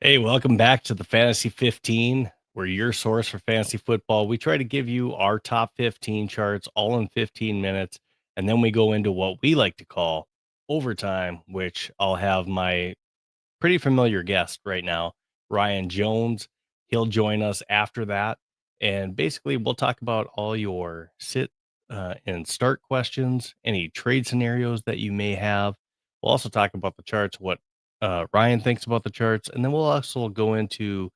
Hey, welcome back to the Fantasy 15. We're your source for fantasy football. We try to give you our top 15 charts all in 15 minutes. And then we go into what we like to call overtime, which I'll have my pretty familiar guest right now, Ryan Jones. He'll join us after that. And basically, we'll talk about all your sit and start questions, any trade scenarios that you may have. We'll also talk about the charts, what Ryan thinks about the charts. And then we'll also go into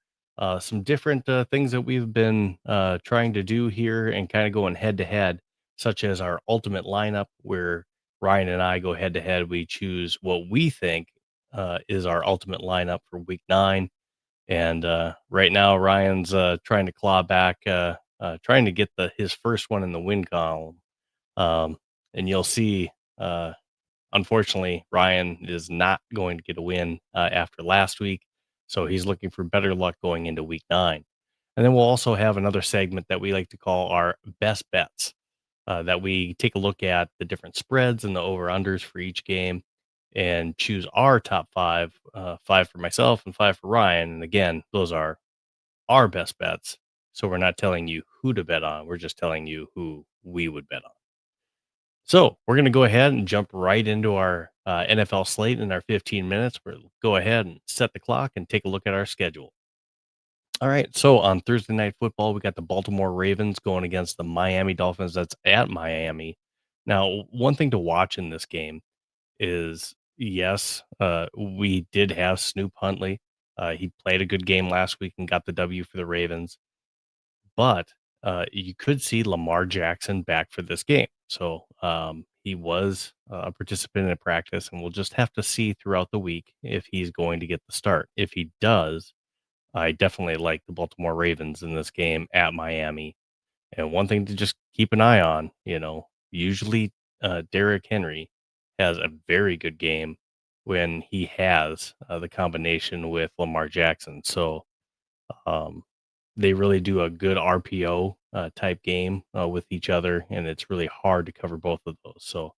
some different things that we've been trying to do here and kind of going head to head, such as our ultimate lineup, where Ryan and I go head to head. We choose what we think is our ultimate lineup for week 9. And right now, Ryan's trying to claw back, trying to get his first one in the win column. And you'll see, uh, unfortunately, Ryan is not going to get a win after last week. So he's looking for better luck going into week 9. And then we'll also have another segment that we like to call our best bets, that we take a look at the different spreads and the over unders for each game and choose our top five, five for myself and five for Ryan. And again, those are our best bets. So we're not telling you who to bet on. We're just telling you who we would bet on. So we're going to go ahead and jump right into our NFL slate in our 15 minutes. We'll go ahead and set the clock and take a look at our schedule. All right. So on Thursday Night Football, we got the Baltimore Ravens going against the Miami Dolphins. That's at Miami. Now, one thing to watch in this game is, yes, we did have Snoop Huntley. He played a good game last week and got the W for the Ravens, but you could see Lamar Jackson back for this game. So he was a participant in practice, and we'll just have to see throughout the week if he's going to get the start. If he does, I definitely like the Baltimore Ravens in this game at Miami. And one thing to just keep an eye on, usually Derrick Henry has a very good game when he has the combination with Lamar Jackson. So um, they really do a good RPO type game with each other, and it's really hard to cover both of those. So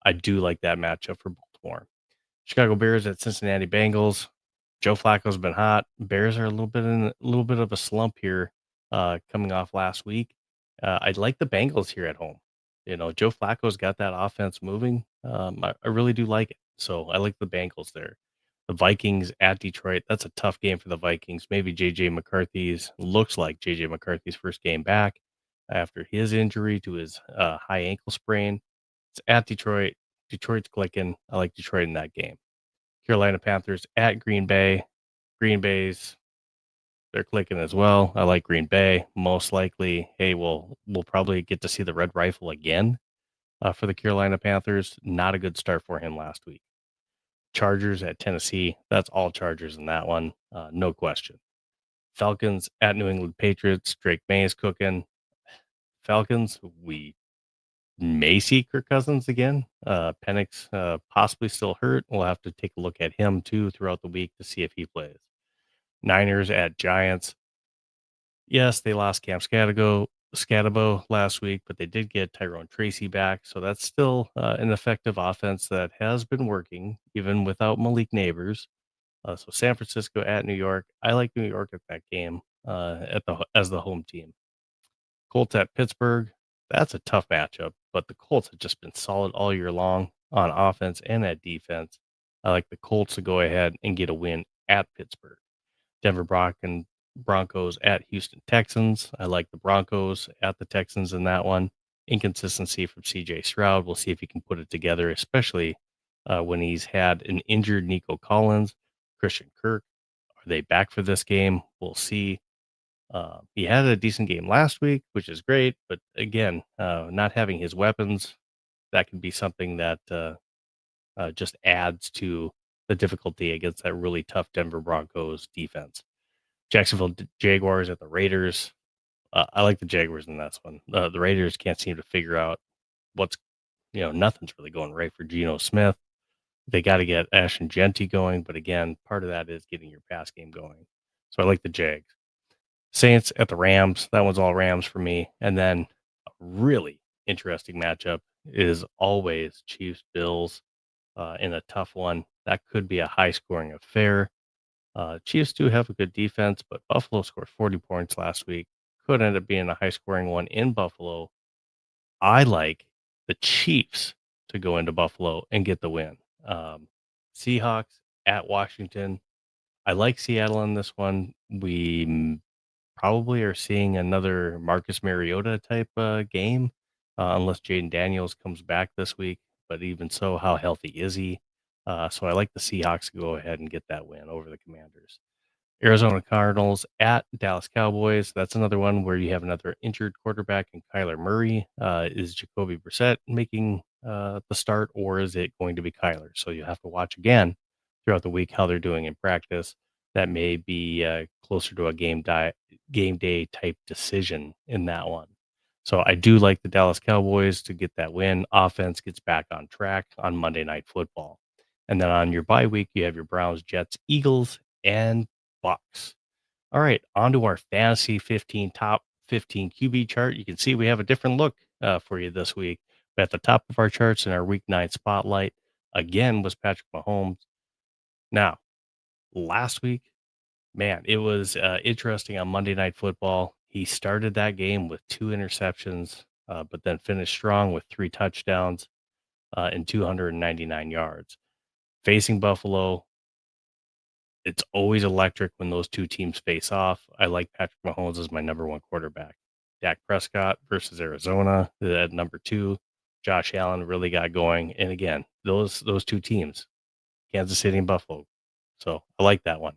I do like that matchup for Baltimore. Chicago Bears at Cincinnati Bengals. Joe Flacco's been hot. Bears are a little bit of a slump here, coming off last week. I like the Bengals here at home. Joe Flacco's got that offense moving. I really do like it. So I like the Bengals there. The Vikings at Detroit. That's a tough game for the Vikings. Maybe looks like JJ McCarthy's first game back after his injury to his high ankle sprain. It's at Detroit. Detroit's clicking. I like Detroit in that game. Carolina Panthers at Green Bay. Green Bay's they're clicking as well. I like Green Bay. Most likely, hey, we'll probably get to see the Red Rifle again for the Carolina Panthers. Not a good start for him last week. Chargers at Tennessee. That's all Chargers in that one, no question. Falcons at New England Patriots. Drake May is cooking. Falcons, we may see Kirk Cousins again. Penix possibly still hurt. We'll have to take a look at him too throughout the week to see if he plays. Niners at Giants. Yes, they lost Cam Scatabo last week, but they did get Tyrone Tracy back. So that's still an effective offense that has been working even without Malik Neighbors. So San Francisco at New York. I like New York at that game as the home team. Colts at Pittsburgh. That's a tough matchup, but the Colts have just been solid all year long on offense and at defense. I like the Colts to go ahead and get a win at Pittsburgh. Broncos at Houston Texans. I like the Broncos at the Texans in that one. Inconsistency from CJ Stroud. We'll see if he can put it together, especially when he's had an injured Nico Collins, Christian Kirk. Are they back for this game? We'll see. He had a decent game last week, which is great. But again, not having his weapons, that can be something that just adds to the difficulty against that really tough Denver Broncos defense. Jaguars at the Raiders. I like the Jaguars in this one. The Raiders can't seem to figure out what's, nothing's really going right for Geno Smith. They got to get Ashton Genty going. But again, part of that is getting your pass game going. So I like the Jags. Saints at the Rams. That one's all Rams for me. And then a really interesting matchup is always Chiefs Bills in a tough one. That could be a high scoring affair. Chiefs do have a good defense, but Buffalo scored 40 points last week. Could end up being a high scoring one in Buffalo. I like the Chiefs to go into Buffalo and get the win. Um, Seahawks at Washington. I like Seattle in this one. We probably are seeing another Marcus Mariota type game, unless Jaden Daniels comes back this week. But even so, how healthy is he? So I like the Seahawks to go ahead and get that win over the Commanders. Arizona Cardinals at Dallas Cowboys. That's another one where you have another injured quarterback in Kyler Murray. Is Jacoby Brissett making the start, or is it going to be Kyler? So you have to watch again throughout the week how they're doing in practice. That may be closer to a game day type decision in that one. So I do like the Dallas Cowboys to get that win. Offense gets back on track on Monday Night Football. And then on your bye week, you have your Browns, Jets, Eagles, and Bucks. All right, on to our fantasy 15 top 15 QB chart. You can see we have a different look for you this week. But at the top of our charts in our week 9 spotlight, again, was Patrick Mahomes. Now, last week, man, it was interesting on Monday Night Football. He started that game with 2 interceptions, but then finished strong with 3 touchdowns and 299 yards. Facing Buffalo, it's always electric when those 2 teams face off. I like Patrick Mahomes as my number 1 quarterback. Dak Prescott versus Arizona at number 2. Josh Allen really got going, and again, those 2 teams, Kansas City and Buffalo. So, I like that one.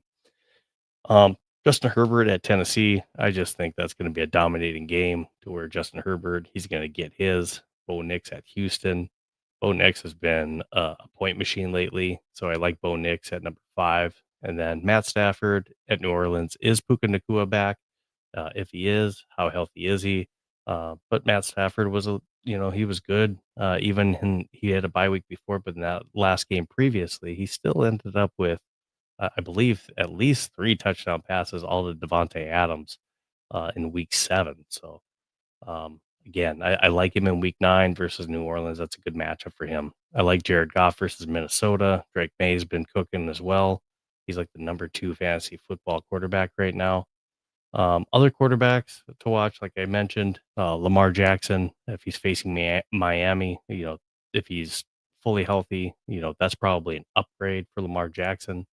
Justin Herbert at Tennessee, I just think that's gonna be a dominating game to where Justin Herbert, he's gonna get his. Bo Nix at Houston. Bo Nix has been a point machine lately, so I like Bo Nix at number 5. And then Matt Stafford at New Orleans. Is Puka Nacua back? If he is, how healthy is he? But Matt Stafford was he was good. He had a bye week before, but in that last game previously, he still ended up with I believe at least 3 touchdown passes, all to Devontae Adams, in week 7. So, again, I like him in week 9 versus New Orleans. That's a good matchup for him. I like Jared Goff versus Minnesota. Drake May's been cooking as well. He's like the number 2 fantasy football quarterback right now. Other quarterbacks to watch, like I mentioned, Lamar Jackson, if he's facing Miami, if he's fully healthy, that's probably an upgrade for Lamar Jackson.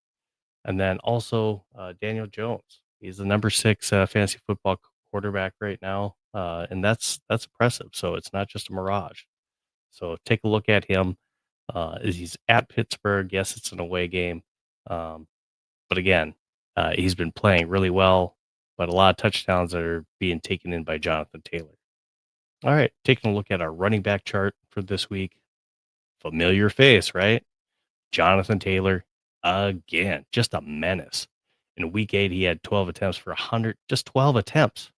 And then also Daniel Jones. He's the number 6 fantasy football quarterback right now, and that's impressive. So it's not just a mirage. So take a look at him. He's at Pittsburgh. Yes, it's an away game, um, but again, he's been playing really well. But a lot of touchdowns are being taken in by Jonathan Taylor. All right, taking a look at our running back chart for this week. Familiar face, right? Jonathan Taylor, again, just a menace. In week 8, he had 12 attempts for 100, just 12 attempts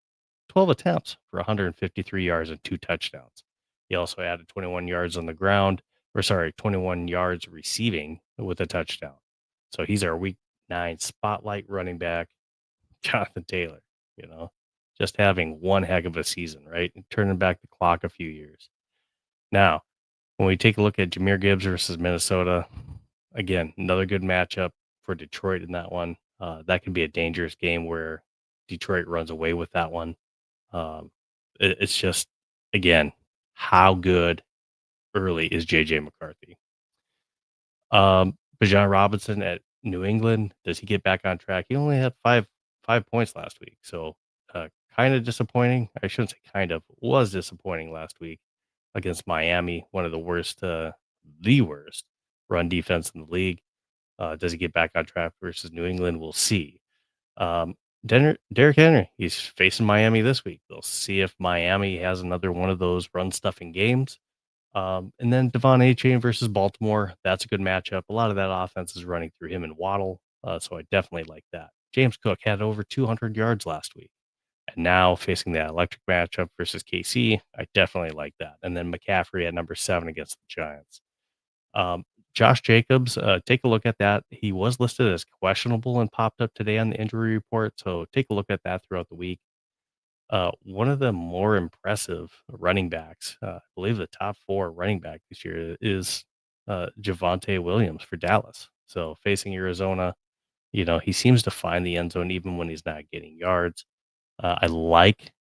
for 153 yards and 2 touchdowns. He also added 21 yards on the ground, 21 yards receiving with a touchdown. So he's our week 9 spotlight running back, Jonathan Taylor, you know, just having one heck of a season, right? And turning back the clock a few years. Now, when we take a look at Jahmyr Gibbs versus Minnesota, again, another good matchup for Detroit in that one. That can be a dangerous game where Detroit runs away with that one. It's just, again, how good early is JJ McCarthy? Bijan Robinson at New England, does he get back on track? He only had five points last week, so kind of disappointing. I shouldn't say kind of, was disappointing last week against Miami, one of the worst run defense in the league. Does he get back on track versus New England? We'll see. Um, Derrick Henry, he's facing Miami this week. We'll see if Miami has another one of those run stuffing games. And then Devon A-Chain versus Baltimore. That's a good matchup. A lot of that offense is running through him and Waddle. So I definitely like that. James Cook had over 200 yards last week. And now facing that electric matchup versus KC, I definitely like that. And then McCaffrey at number 7 against the Giants. Um, Josh Jacobs, take a look at that. He was listed as questionable and popped up today on the injury report. So take a look at that throughout the week. One of the more impressive running backs, I believe the top 4 running back this year is Javonte Williams for Dallas. So facing Arizona, He seems to find the end zone even when he's not getting yards. I like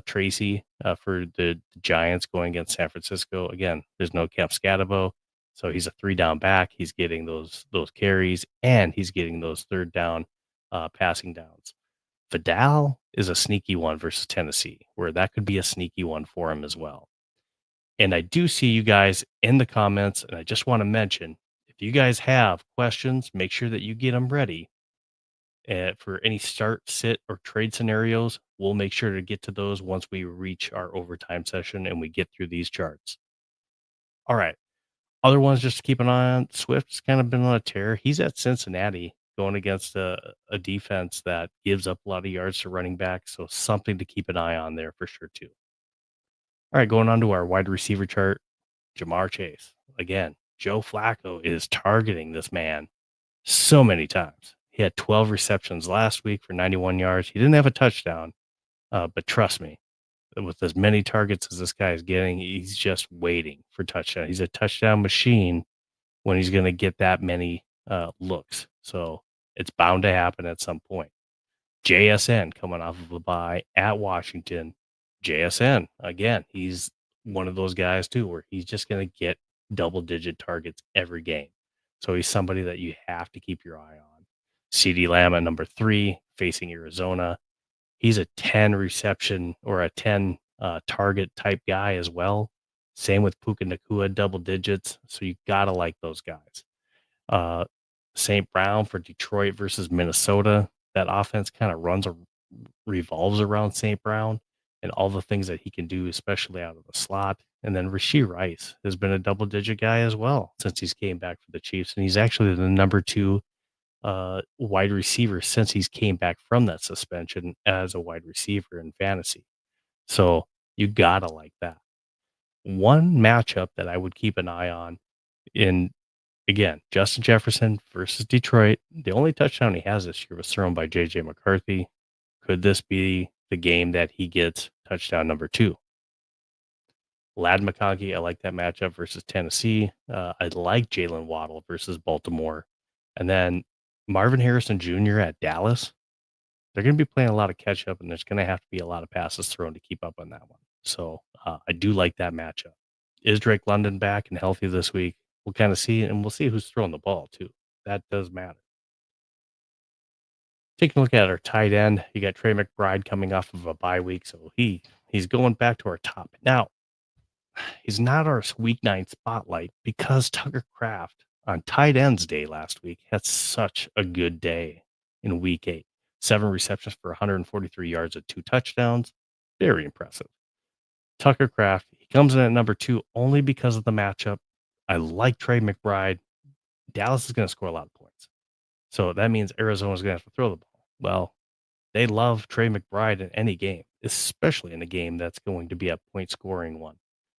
Tracy for the Giants going against San Francisco. Again, there's no Cap Scatabo, so he's a 3 down back. He's getting those carries and he's getting those third down passing downs. Vidal is a sneaky one versus Tennessee, where that could be a sneaky one for him as well. And I do see you guys in the comments, and I just want to mention if you guys have questions, make sure that you get them ready for any start, sit, or trade scenarios. We'll make sure to get to those once we reach our overtime session and we get through these charts. All right. Other ones just to keep an eye on. Swift's kind of been on a tear. He's at Cincinnati going against a defense that gives up a lot of yards to running back. So something to keep an eye on there for sure, too. All right. Going on to our wide receiver chart, Jamar Chase. Again, Joe Flacco is targeting this man so many times. He had 12 receptions last week for 91 yards. He didn't have a touchdown, but trust me, with as many targets as this guy is getting, he's just waiting for touchdown. He's a touchdown machine when he's going to get that many looks. So it's bound to happen at some point. JSN coming off of a bye at Washington. JSN, again, he's one of those guys too, where he's just going to get double-digit targets every game. So he's somebody that you have to keep your eye on. CeeDee Lamb at number 3, facing Arizona. He's a 10 reception or a 10 target type guy as well. Same with Puka Nakua, double digits. So you got to like those guys. St. Brown for Detroit versus Minnesota. That offense kind of revolves around St. Brown and all the things that he can do, especially out of the slot. And then Rashee Rice has been a double-digit guy as well since he's came back for the Chiefs. And he's actually the number 2 wide receiver since he's came back from that suspension as a wide receiver in fantasy. So you gotta like that. One matchup that I would keep an eye on in again, Justin Jefferson versus Detroit. The only touchdown he has this year was thrown by JJ McCarthy. Could this be the game that he gets touchdown number 2? Lad McConkey, I like that matchup versus Tennessee. I like Jalen Waddle versus Baltimore. And then Marvin Harrison Jr. at Dallas. They're going to be playing a lot of catch up, and there's going to have to be a lot of passes thrown to keep up on that one. So I do like that matchup. Is Drake London back and healthy this week? We'll kind of see, and we'll see who's throwing the ball too. That does matter. Taking a look at our tight end, you got Trey McBride coming off of a bye week, so he's going back to our top. Now, he's not our week 9 spotlight because Tucker Kraft on tight ends day last week had such a good day in week 8. 7 receptions for 143 yards and 2 touchdowns. Very impressive. Tucker Kraft, he comes in at number 2 only because of the matchup. I like Trey McBride. Dallas is going to score a lot of points. So that means Arizona's going to have to throw the ball. Well, they love Trey McBride in any game, especially in a game that's going to be a point scoring one.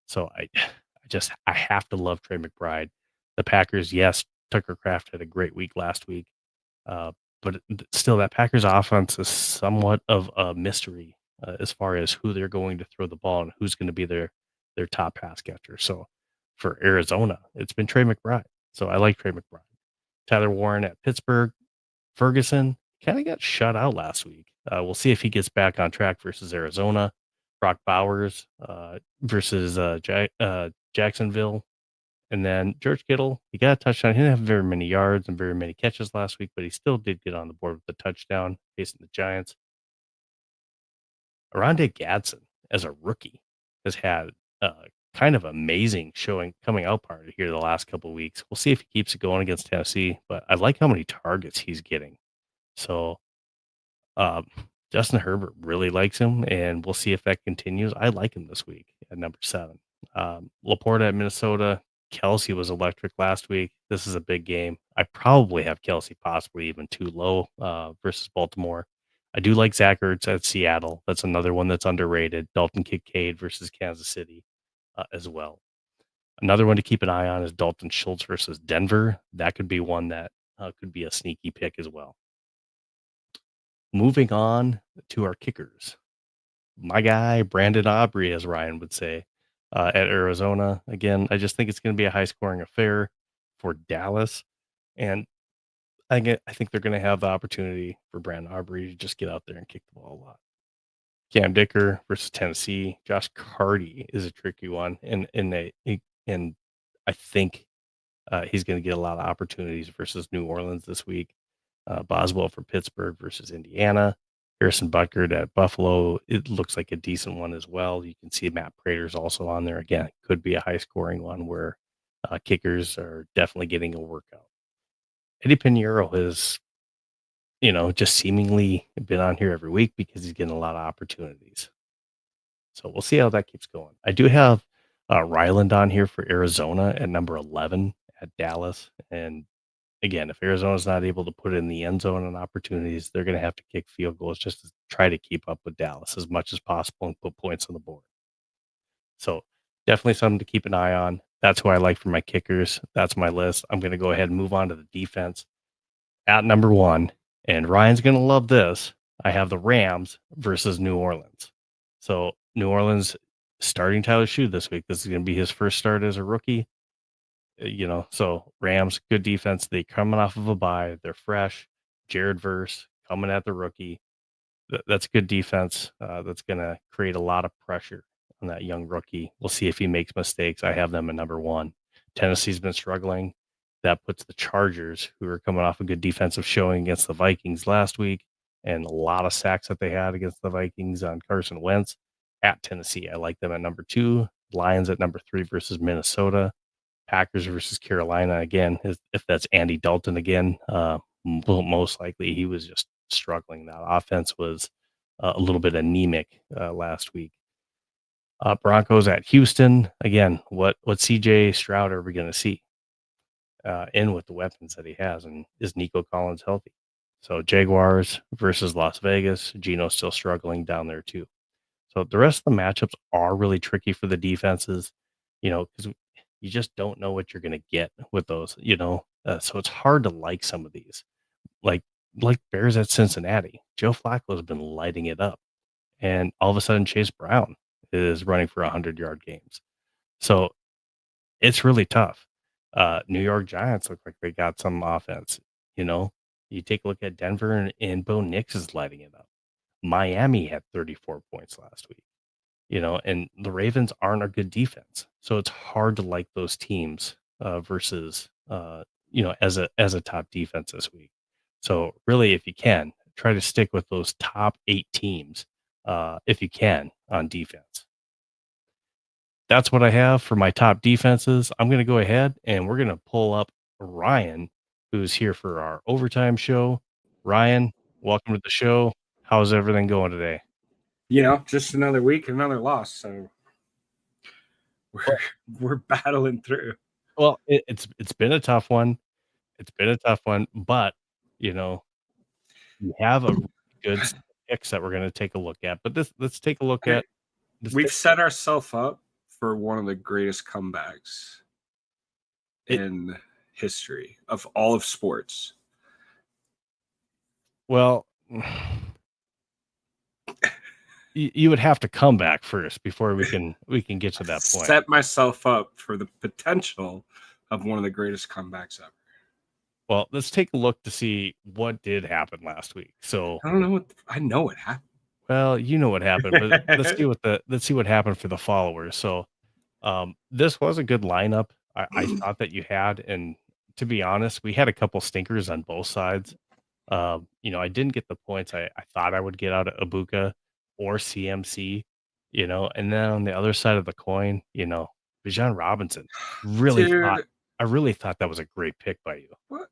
So I have to love Trey McBride. The Packers, yes, Tucker Kraft had a great week last week. But still, that Packers offense is somewhat of a mystery as far as who they're going to throw the ball and who's going to be their top pass catcher. So for Arizona, it's been Trey McBride. So I like Trey McBride. Tyler Warren at Pittsburgh. Ferguson kind of got shut out last week. We'll see if he gets back on track versus Arizona. Brock Bowers versus Jacksonville. And then George Kittle, he got a touchdown. He didn't have very many yards and very many catches last week, but he still did get on the board with the touchdown facing the Giants. Arondé Gadsden, as a rookie, has had kind of amazing showing coming out party here the last couple of weeks. We'll see if he keeps it going against Tennessee, but I like how many targets he's getting. So Justin Herbert really likes him, and we'll see if that continues. I like him this week at number 7. Laporta at Minnesota. Kelsey was electric last week. This is a big game. I probably have Kelsey possibly even too low versus Baltimore. I do like Zach Ertz at Seattle. That's another one that's underrated. Dalton Kincaid versus Kansas City as well. Another one to keep an eye on is Dalton Schultz versus Denver. That could be one that could be a sneaky pick as well. Moving on to our kickers. My guy, Brandon Aubrey, as Ryan would say, at Arizona. Again, I just think it's going to be a high-scoring affair for Dallas. And I think they're going to have the opportunity for Brandon Aubrey to just get out there and kick the ball a lot. Cam Dicker versus Tennessee. Josh Carty is a tricky one, and I think he's going to get a lot of opportunities versus New Orleans this week. Boswell for Pittsburgh versus Indiana. Harrison Butker at Buffalo. It looks like a decent one as well. You can see Matt Prater's also on there. Again, could be a high scoring one where kickers are definitely getting a workout. Eddie Pinheiro has, just seemingly been on here every week because he's getting a lot of opportunities. So we'll see how that keeps going. I do have Ryland on here for Arizona at number 11 at Dallas. And again, if Arizona's not able to put it in the end zone on opportunities, they're going to have to kick field goals just to try to keep up with Dallas as much as possible and put points on the board. So definitely something to keep an eye on. That's who I like for my kickers. That's my list. I'm going to go ahead and move on to the defense at number 1. And Ryan's going to love this. I have the Rams versus New Orleans. So New Orleans starting Tyler Shoe this week. This is going to be his first start as a rookie. So Rams, good defense. They coming off of a bye. They're fresh. Jared Verse coming at the rookie. That's good defense. That's going to create a lot of pressure on that young rookie. We'll see if he makes mistakes. I have them at number 1. Tennessee's been struggling. That puts the Chargers, who are coming off a good defensive showing against the Vikings last week, and a lot of sacks that they had against the Vikings on Carson Wentz, at Tennessee. I like them at number 2. Lions at number 3 versus Minnesota. Packers versus Carolina again. If that's Andy Dalton again, most likely he was just struggling. That offense was a little bit anemic last week. Broncos at Houston again. What CJ Stroud are we going to see in with the weapons that he has, and is Nico Collins healthy? So Jaguars versus Las Vegas. Geno's still struggling down there too. So the rest of the matchups are really tricky for the defenses, because you just don't know what you're going to get with those, so it's hard to like some of these, like Bears at Cincinnati. Joe Flacco has been lighting it up, and all of a sudden Chase Brown is running for 100-yard games. So it's really tough. New York Giants look like they got some offense. You take a look at Denver, and Bo Nix is lighting it up. Miami had 34 points last week. And the Ravens aren't a good defense. So it's hard to like those teams versus, as a top defense this week. So really, if you can, try to stick with those top 8 teams if you can on defense. That's what I have for my top defenses. I'm going to go ahead and we're going to pull up Ryan, who's here for our overtime show. Ryan, welcome to the show. How's everything going today? Just another week, another loss. So we're battling through. Well, it's been a tough one. But we have a good picks that we're going to take a look at. But let's take a look at. We've set ourselves up for one of the greatest comebacks in history of all of sports. Well, you would have to come back first before we can get to that point. Set myself up for the potential of one of the greatest comebacks ever. Well, let's take a look to see what did happen last week. So I don't know I know what happened. Well, you know what happened, but let's see what happened for the followers. So this was a good lineup. I thought that you had, and to be honest, we had a couple stinkers on both sides. I didn't get the points I thought I would get out of Ibuka or CMC, and then on the other side of the coin, Bijan Robinson. I really thought that was a great pick by you. What?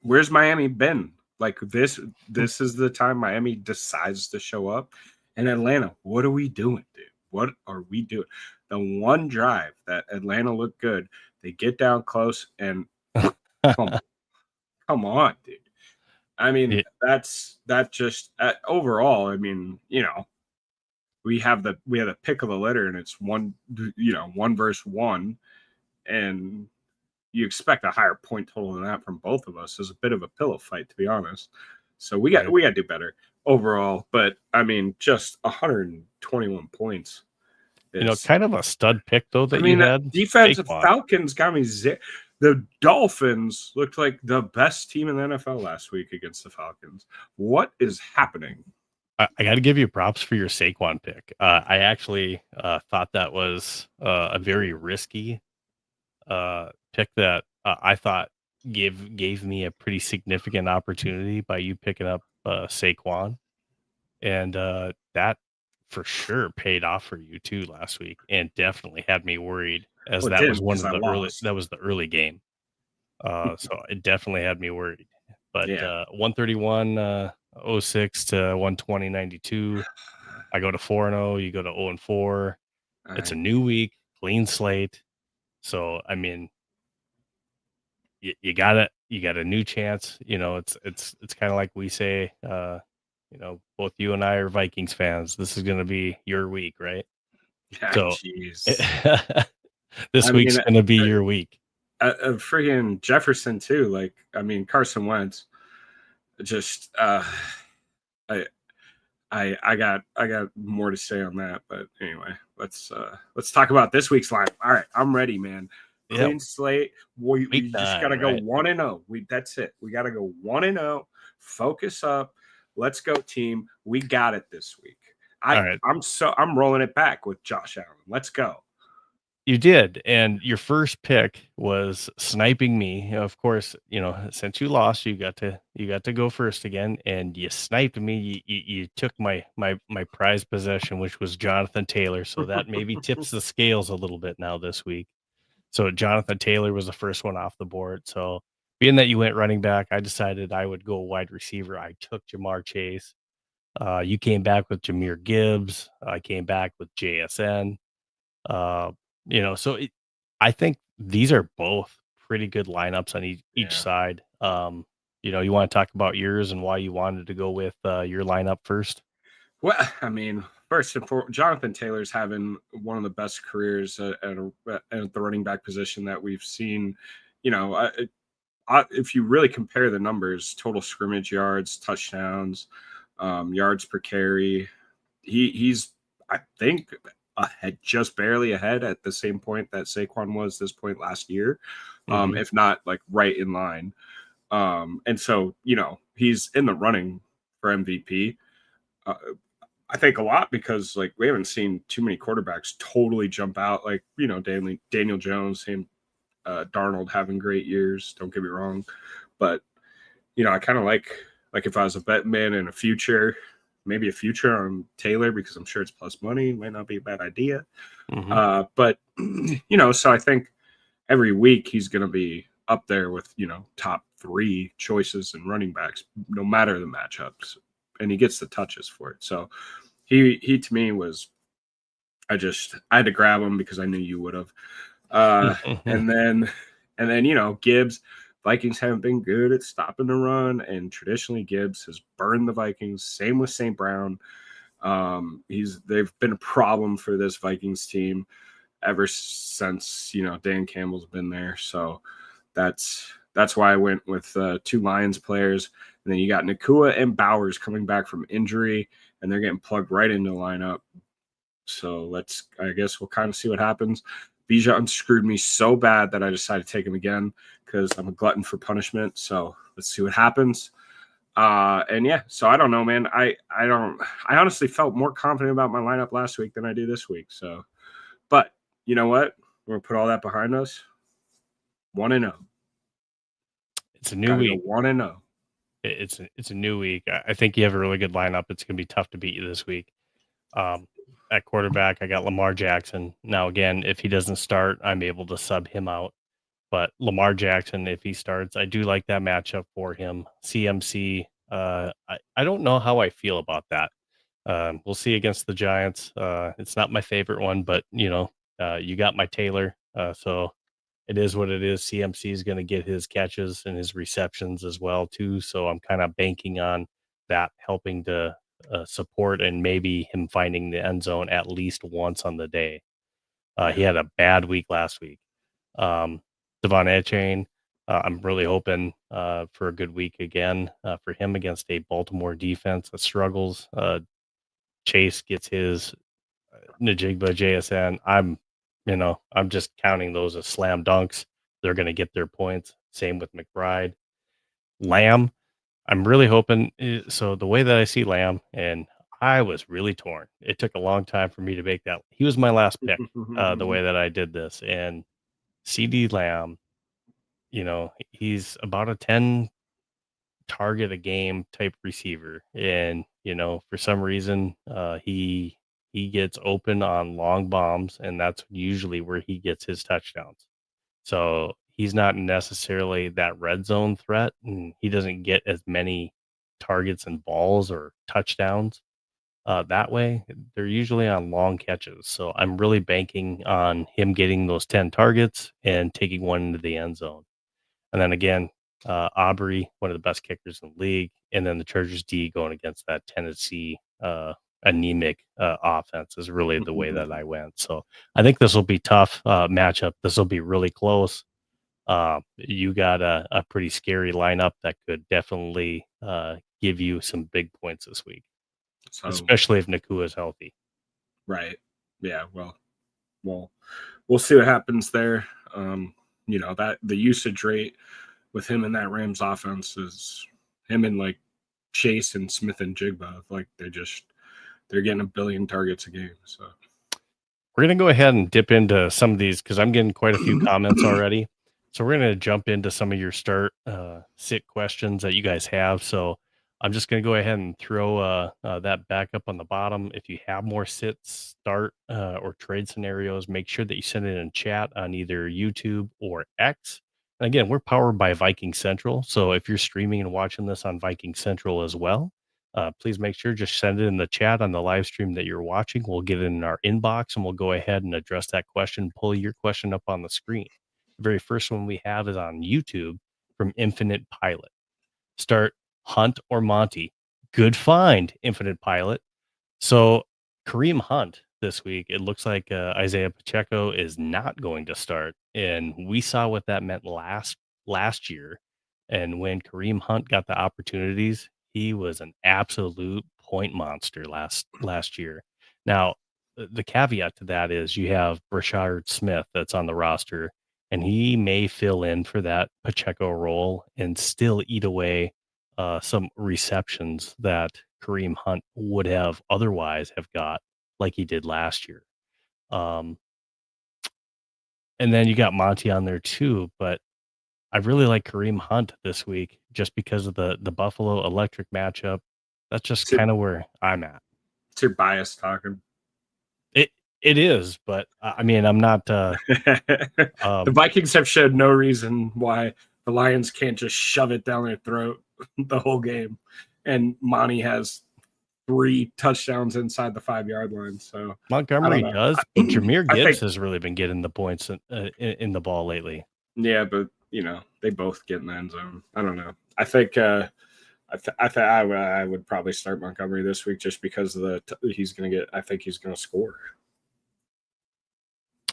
Where's Miami been? Like this is the time Miami decides to show up. And Atlanta, what are we doing, dude? What are we doing? The one drive that Atlanta looked good, they get down close and come on, dude. I mean, that just overall. I mean, we have the pick of the litter, and it's 1 versus 1, and you expect a higher point total than that from both of us. It's a bit of a pillow fight, to be honest. So we got to do better overall. But I mean, just 121 points. Kind of a stud pick though that you had. Defensive Falcons got me The Dolphins looked like the best team in the NFL last week against the Falcons. What is happening? I got to give you props for your Saquon pick. I actually thought that was a very risky pick that I thought gave me a pretty significant opportunity by you picking up Saquon, and that for sure paid off for you too last week, and definitely had me worried as Well, it that was didn't one because of I the early lost. that was the early game. So it definitely had me worried. But Yeah. 131.06 to 120.92. I go to 4-0. You go to 0-4. All It's a right. new week, clean slate. So I mean, you got a new chance. It's kind of like we say. Both you and I are Vikings fans. This is going to be your week, right? Yeah, So jeez. this I week's mean, going to be your week. friggin' Jefferson too. Like, I mean, Carson Wentz. Just, I got more to say on that, but anyway, let's talk about this week's line. All right, I'm ready, man. Yeah, Clean slate. We week just 9, gotta go right? 1-0. That's it. We gotta go 1-0. Focus up. Let's go, team. We got it this week. All right. I'm rolling it back with Josh Allen. Let's go. You did, and your first pick was sniping me. Of course, since you lost, you got to go first again, and you sniped me. You took my prized possession, which was Jonathan Taylor. So that maybe tips the scales a little bit now this week. So Jonathan Taylor was the first one off the board. So being that you went running back, I decided I would go wide receiver. I took Jamar Chase. You came back with Jameer Gibbs. I came back with JSN. Uh, I think these are both pretty good lineups on each Yeah. side. You want to talk about yours and why you wanted to go with your lineup first? Well, I mean, first and foremost, Jonathan Taylor's having one of the best careers at the running back position that we've seen. You know, if you really compare the numbers, total scrimmage yards, touchdowns, yards per carry, he's I think ahead, just barely ahead at the same point that Saquon was this point last year, Hmm. if not like right in line. And so he's in the running for MVP. Uh, I think a lot because like we haven't seen too many quarterbacks totally jump out. Like Daniel Jones and Darnold having great years. Don't get me wrong, but I kind of like if I was a bet man in a future, maybe a future on Taylor because I'm sure it's plus money. Might not be a bad idea. Hmm. But so I think every week he's going to be up there with top 3 choices and running backs, no matter the matchups, and he gets the touches for it. So he to me was I had to grab him because I knew you would have. Uh, and then Gibbs. Vikings haven't been good at stopping the run, and traditionally Gibbs has burned the Vikings. Same with St. Brown. They've been a problem for this Vikings team ever since Dan Campbell's been there. So that's why I went with 2 Lions players, and then you got Nakua and Bowers coming back from injury, and they're getting plugged right into the lineup. So I guess we'll kind of see what happens. Bijan screwed me so bad that I decided to take him again because I'm a glutton for punishment. So let's see what happens. And yeah, so I don't know, man. I honestly felt more confident about my lineup last week than I do this week. So, but you know what? We're gonna put all that behind us. 1-0. It's a new Gotta go week. 1-0. It's a new week. I think you have a really good lineup. It's going to be tough to beat you this week. At quarterback, I got Lamar Jackson. Now, again, if he doesn't start, I'm able to sub him out. But Lamar Jackson, if he starts, I do like that matchup for him. CMC, I don't know how I feel about that. We'll see against the Giants. It's not my favorite one, but you got my Taylor. So it is what it is. CMC is going to get his catches and his receptions as well too. So I'm kind of banking on that helping to support and maybe him finding the end zone at least once on the day. He had a bad week last week. Devon Etienne, I'm really hoping for a good week again for him against a Baltimore defense that struggles. Chase gets his Najigba, JSN. I'm just counting those as slam dunks. they're going to get their points. Same with McBride. Lamb, I'm really hoping. So the way that I see Lamb, and I was really torn. It took a long time for me to make that. He was my last pick. The way that I did this, and CD Lamb, he's about a 10 target a game type receiver, and for some reason, he gets open on long bombs, and that's usually where he gets his touchdowns. So he's not necessarily that red zone threat, and he doesn't get as many targets and balls or touchdowns that way. They're usually on long catches. So I'm really banking on him getting those 10 targets and taking one into the end zone. And then again, Aubrey, one of the best kickers in the league, and then the Chargers D going against that Tennessee anemic offense is really the way that I went. So I think this will be tough matchup. This will be really close. You got a pretty scary lineup that could definitely give you some big points this week, especially if Nakua is healthy. Right. Yeah. Well, we'll see what happens there. That the usage rate with him in that Rams offense is him and like Chase and Smith and Jigba. Like they're getting 1 billion targets a game. So we're going to go ahead and dip into some of these because I'm getting quite a few comments already. So we're going to jump into some of your start sit questions that you guys have. So I'm just going to go ahead and throw that back up on the bottom. If you have more sits, start, or trade scenarios, make sure that you send it in chat on either YouTube or X. And again, we're powered by Viking Central. So if you're streaming and watching this on Viking Central as well, please make sure just send it in the chat on the live stream that you're watching. We'll get it in our inbox and we'll go ahead and address that question, pull your question up on the screen. The very first one we have is on YouTube from Infinite Pilot. Start Hunt or Monty. Good find, Infinite Pilot. So Kareem Hunt this week, it looks like Isaiah Pacheco is not going to start. And we saw what that meant last year. And when Kareem Hunt got the opportunities, he was an absolute point monster last year. Now, the caveat to that is you have Brashard Smith that's on the roster, and he may fill in for that Pacheco role and still eat away some receptions that Kareem Hunt would have otherwise have got like he did last year. And then you got Monty on there too, but I really like Kareem Hunt this week just because of the Buffalo Electric matchup. That's just kind of where I'm at. It's your bias talking. It is, but I mean, I'm not. The Vikings have showed no reason why the Lions can't just shove it down their throat the whole game, and Monty has 3 touchdowns inside the 5-yard line. So Montgomery does, but Jahmyr Gibbs has really been getting the points in the ball lately. Yeah, but they both get in the end zone. I don't know. I think I would probably start Montgomery this week just because of he's going to get. I think he's going to score.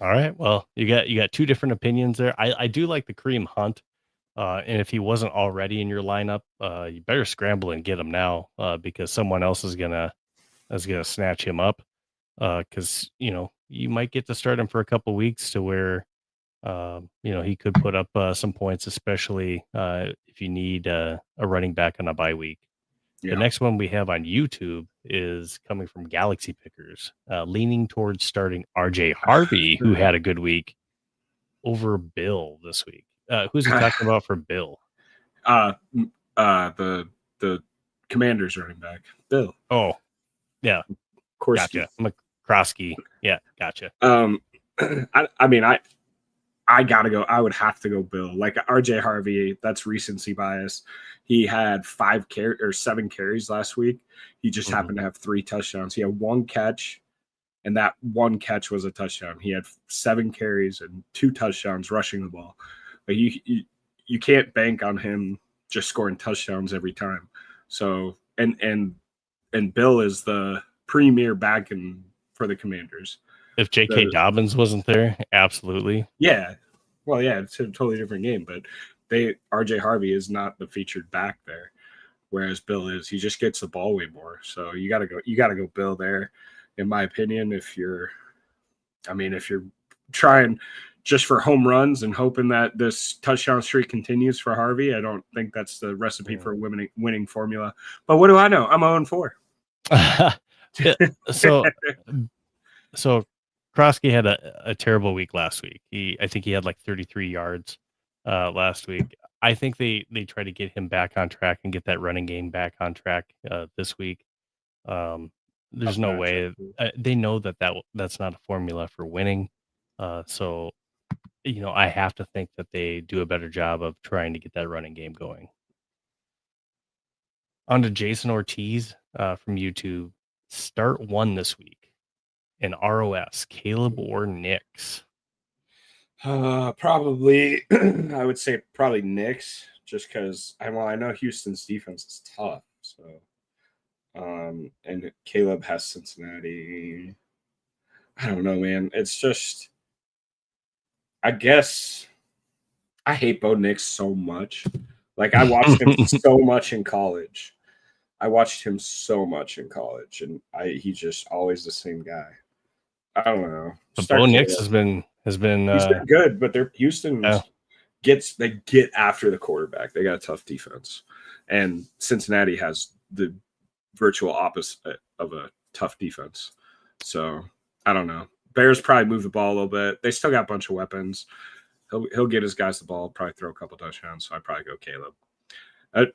All right. Well, you got 2 different opinions there. I do like the Kareem Hunt. And if he wasn't already in your lineup, you better scramble and get him now because someone else is gonna snatch him up. Because you might get to start him for a couple weeks to where he could put up some points, especially if you need a running back on a bye week. Yeah. The next one we have on YouTube is coming from Galaxy Pickers, leaning towards starting RJ Harvey, who had a good week, over Bill this week. Who's he talking about for Bill? The Commanders running back, Bill. Oh, yeah. Korsky. Gotcha. McCroskey. Yeah, gotcha. I mean, I gotta go. I would have to go Bill. Like RJ Harvey, that's recency bias. He had 7 carries last week. He just happened to have 3 touchdowns. He had 1 catch, and that 1 catch was a touchdown. He had 7 carries and 2 touchdowns rushing the ball. But you can't bank on him just scoring touchdowns every time. So and Bill is the premier back for the Commanders. If J.K. Dobbins wasn't there, absolutely. Yeah. Well, yeah, it's a totally different game, but RJ Harvey is not the featured back there, whereas Bill is. He just gets the ball way more. So you gotta go Bill there, in my opinion, if you're trying just for home runs and hoping that this touchdown streak continues for Harvey. I don't think that's the recipe for a winning formula. But what do I know? I'm 0-4. So Krosky had a terrible week last week. I think he had like 33 yards last week. I think they try to get him back on track and get that running game back on track this week. There's no way they know that's not a formula for winning. So I have to think that they do a better job of trying to get that running game going. On to Jason Ortiz from YouTube. Start one this week in ROS, Caleb or Nix? Probably, I would say probably Nix, just because I know Houston's defense is tough. So, and Caleb has Cincinnati. I don't know, man. It's just, I guess I hate Bo Nix so much. Like, I watched him so much in college. And he's just always the same guy. I don't know. But Bo Nix has been he's been good, but Houston get after the quarterback. They got a tough defense, and Cincinnati has the virtual opposite of a tough defense. So I don't know. Bears probably move the ball a little bit. They still got a bunch of weapons. He'll get his guys the ball, probably throw a couple touchdowns. So I probably go Caleb.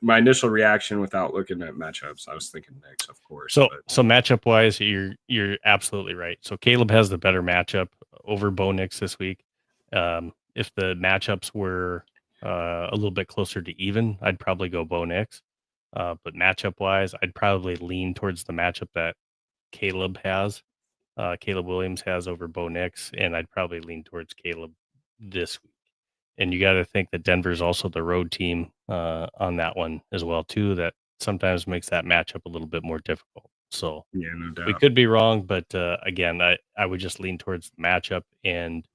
My initial reaction without looking at matchups, I was thinking Nix, of course. So matchup wise, you're absolutely right. So Caleb has the better matchup over Bo Nix this week. If the matchups were a little bit closer to even, I'd probably go Bo Nix. But matchup wise, I'd probably lean towards the matchup that Caleb Williams has over Bo Nix, and I'd probably lean towards Caleb this week. And you got to think that Denver's also the road team on that one as well, too. That sometimes makes that matchup a little bit more difficult. So yeah, no doubt. We could be wrong, but again, I would just lean towards the matchup, and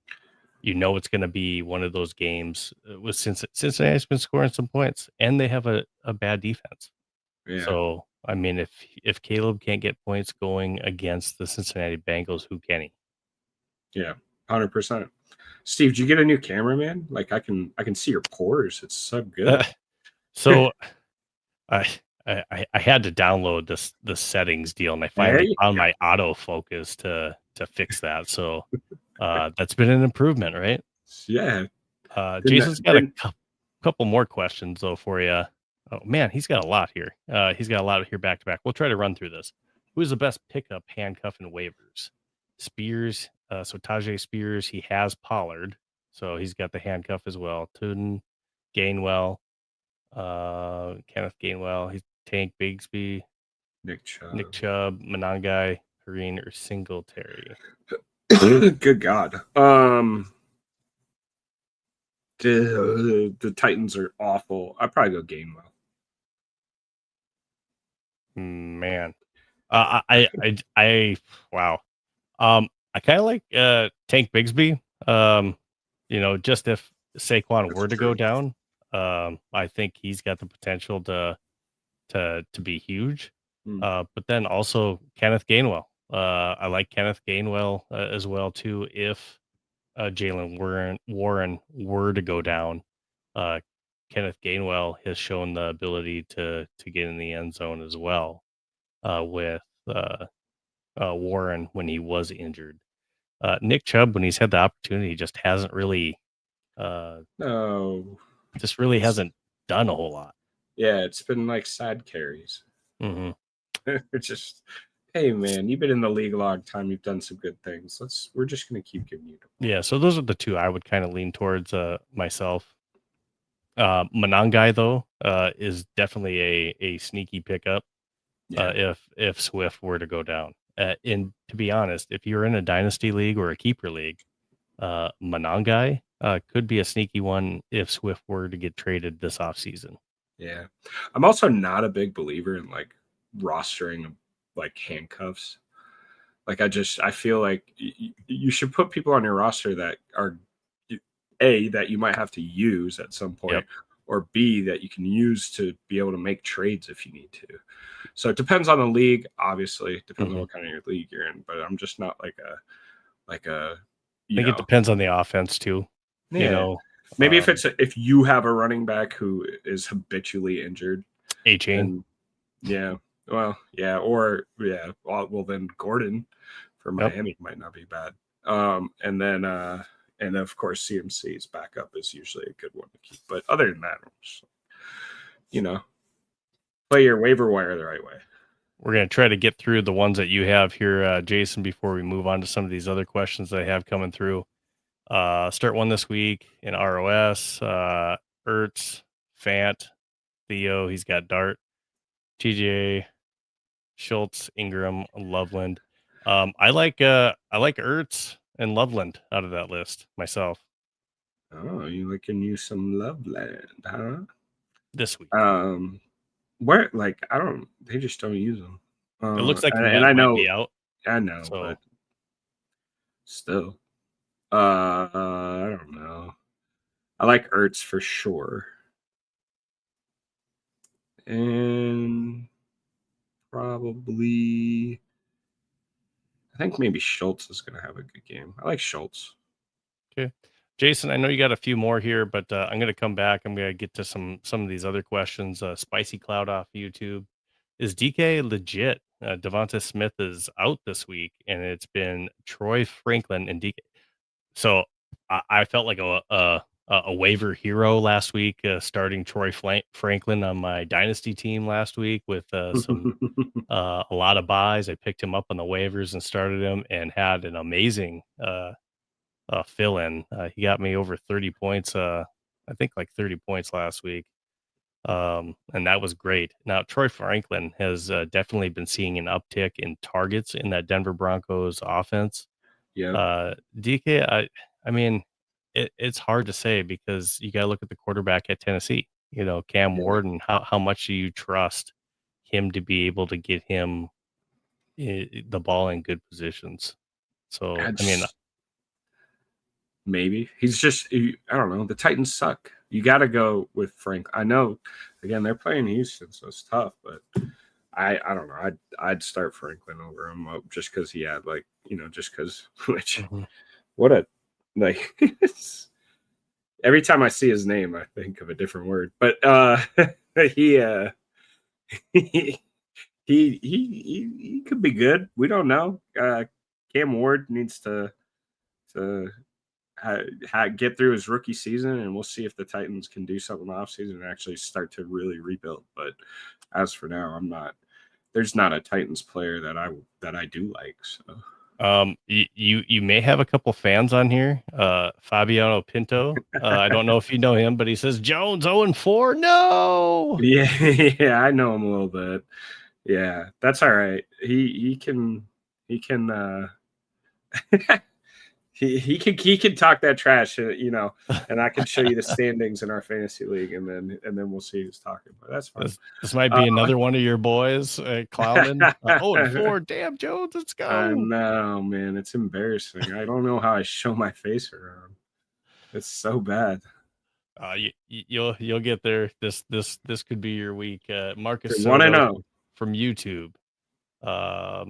it's going to be one of those games with Cincinnati's been scoring some points, and they have a bad defense. Yeah. So I mean, if Caleb can't get points going against the Cincinnati Bengals, who can he? Yeah, 100%. Steve, did you get a new camera, man? Like I can see your pores. It's so good. So I had to download the settings deal, and I finally found my autofocus to fix that. So that's been an improvement, right? Yeah. Jason's got a couple more questions though for you. Oh man, he's got a lot here. He's got a lot here back to back. We'll try to run through this. Who's the best pickup, handcuff, and waivers? Spears. So Tajay Spears, he has Pollard, so he's got the handcuff as well. Tuden, Gainwell, Kenneth Gainwell, he's Tank Bigsby, Nick Chubb, Monangai, Green, or Singletary. Good God. The Titans are awful. I'd probably go Gainwell. Man. Wow. I kind of like Tank Bigsby. Just if Saquon were to go down, I think he's got the potential to be huge. But then also Kenneth Gainwell. I like Kenneth Gainwell as well too. If Jaylen Warren were to go down, Kenneth Gainwell has shown the ability to get in the end zone as well with Warren when he was injured. Nick Chubb, when he's had the opportunity, just hasn't really hasn't done a whole lot. Yeah, it's been like side carries. Mm-hmm. It's just, hey man, you've been in the league a long time. You've done some good things. We're just gonna keep giving you. Yeah, so those are the two I would kind of lean towards myself. Monangai though is definitely a sneaky pickup. Yeah. If Swift were to go down. And to be honest, if you're in a dynasty league or a keeper league, Monangai could be a sneaky one if Swift were to get traded this offseason. Yeah. I'm also not a big believer in like rostering like handcuffs. Like I feel like you should put people on your roster that are that you might have to use at some point. Yep. Or B, that you can use to be able to make trades if you need to. So it depends on the league, obviously. It depends on what kind of league you're in. But I'm just not like a I think it depends on the offense too. Yeah. You know, maybe if you have a running back who is habitually injured, A-Chain. Yeah. Well, yeah. Or, yeah. Well, then Gordon for Miami might not be bad. And then, and of course, CMC's backup is usually a good one to keep. But other than that, just, play your waiver wire the right way. We're going to try to get through the ones that you have here, Jason, before we move on to some of these other questions that I have coming through. Start one this week in ROS, Ertz, Fant, Theo, he's got Dart, TJ, Schultz, Ingram, Loveland. I like Ertz and Loveland out of that list myself. Oh, you can use some Loveland, huh? This week. Where they just don't use them. It looks like and I know, might be out. I know, So. But still, I don't know. I like Ertz for sure. And probably, I think maybe Schultz is going to have a good game. I like Schultz. Okay. Jason, I know you got a few more here, but I'm going to come back. I'm going to get to some of these other questions. Spicy Cloud off YouTube. Is DK legit? Devonta Smith is out this week, and it's been Troy Franklin and DK. So I felt like a waiver hero last week, starting Troy Franklin on my dynasty team last week with some a lot of buys. I picked him up on the waivers and started him, and had an amazing fill in. He got me over 30 points. I think like 30 points last week. And that was great. Now, Troy Franklin has definitely been seeing an uptick in targets in that Denver Broncos offense. Yeah. DK, I mean, it's hard to say because you got to look at the quarterback at Tennessee, Cam Ward, and how much do you trust him to be able to get him the ball in good positions. So, I mean, maybe he's just, I don't know. The Titans suck. You got to go with Frank. I know, again, they're playing Houston, so it's tough, but I don't know. I'd start Franklin over him just because he had just because, which, what a, every time I see his name, I think of a different word, but he could be good. We don't know. Cam Ward needs to get through his rookie season, and we'll see if the Titans can do something in the offseason and actually start to really rebuild. But as for now, there's not a Titans player that I do like. So you may have a couple fans on here. Fabiano Pinto. I don't know if you know him, but he says Jones 0-4. No. Yeah, I know him a little bit. Yeah, that's all right. He can he can talk that trash, and I can show you the standings in our fantasy league, and then we'll see who's talking. But that's fine. This might be another one of your boys clowning. 0-4. Damn, Jones, let's go. I know, man. It's embarrassing. I don't know how I show my face around. It's so bad. You'll get there. This could be your week. Marcus want to know from YouTube. All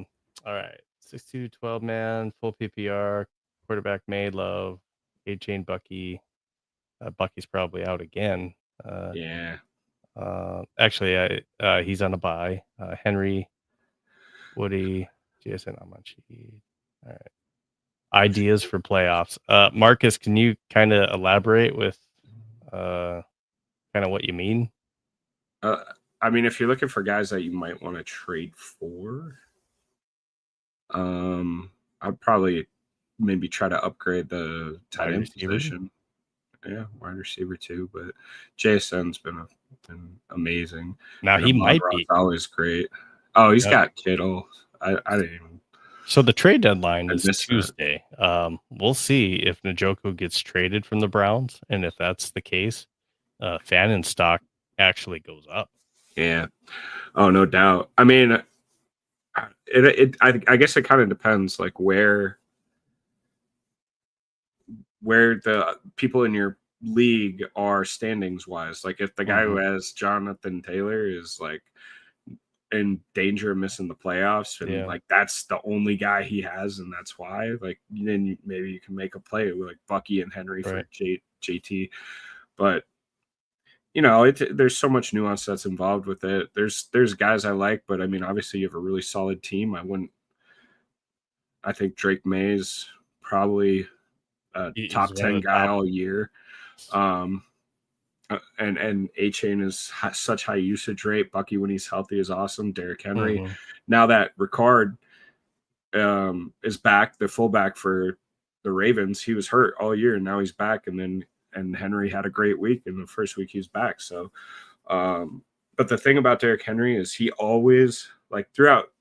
right, 6-2 12-man full PPR quarterback made love. A-Chain Bucky. Bucky's probably out again. Yeah. Actually, he's on a bye. Henry, Woody, Jason Amachi. All right. Ideas for playoffs. Marcus, can you kind of elaborate with kind of what you mean? I mean, if you're looking for guys that you might want to trade for, I'd probably maybe try to upgrade the tight end position. Yeah, wide receiver too, but JSN's been amazing. Now he might be always great. Oh, he's got Kittle. I didn't even. So the trade deadline is Tuesday. We'll see if Njoku gets traded from the Browns, and if that's the case, Fannin stock actually goes up. Yeah. Oh, no doubt. I mean, I guess it kind of depends, like where the people in your league are standings wise. Like if the guy who has Jonathan Taylor is like in danger of missing the playoffs, and Yeah. like that's the only guy he has, and that's why. Like then maybe you can make a play with like Bucky and Henry for Right. JT, but there's so much nuance that's involved with it. There's guys I like, but I mean, obviously you have a really solid team. I think Drake May's probably a He's top one of 10 the guy top. all year. And A-Chain has such high usage rate. Bucky, when he's healthy, is awesome. Derrick Henry. Mhm. Now that Ricard is back, the fullback for the Ravens, he was hurt all year, and now he's back. And Henry had a great week in the first week he was back. So, but the thing about Derrick Henry is he always, like throughout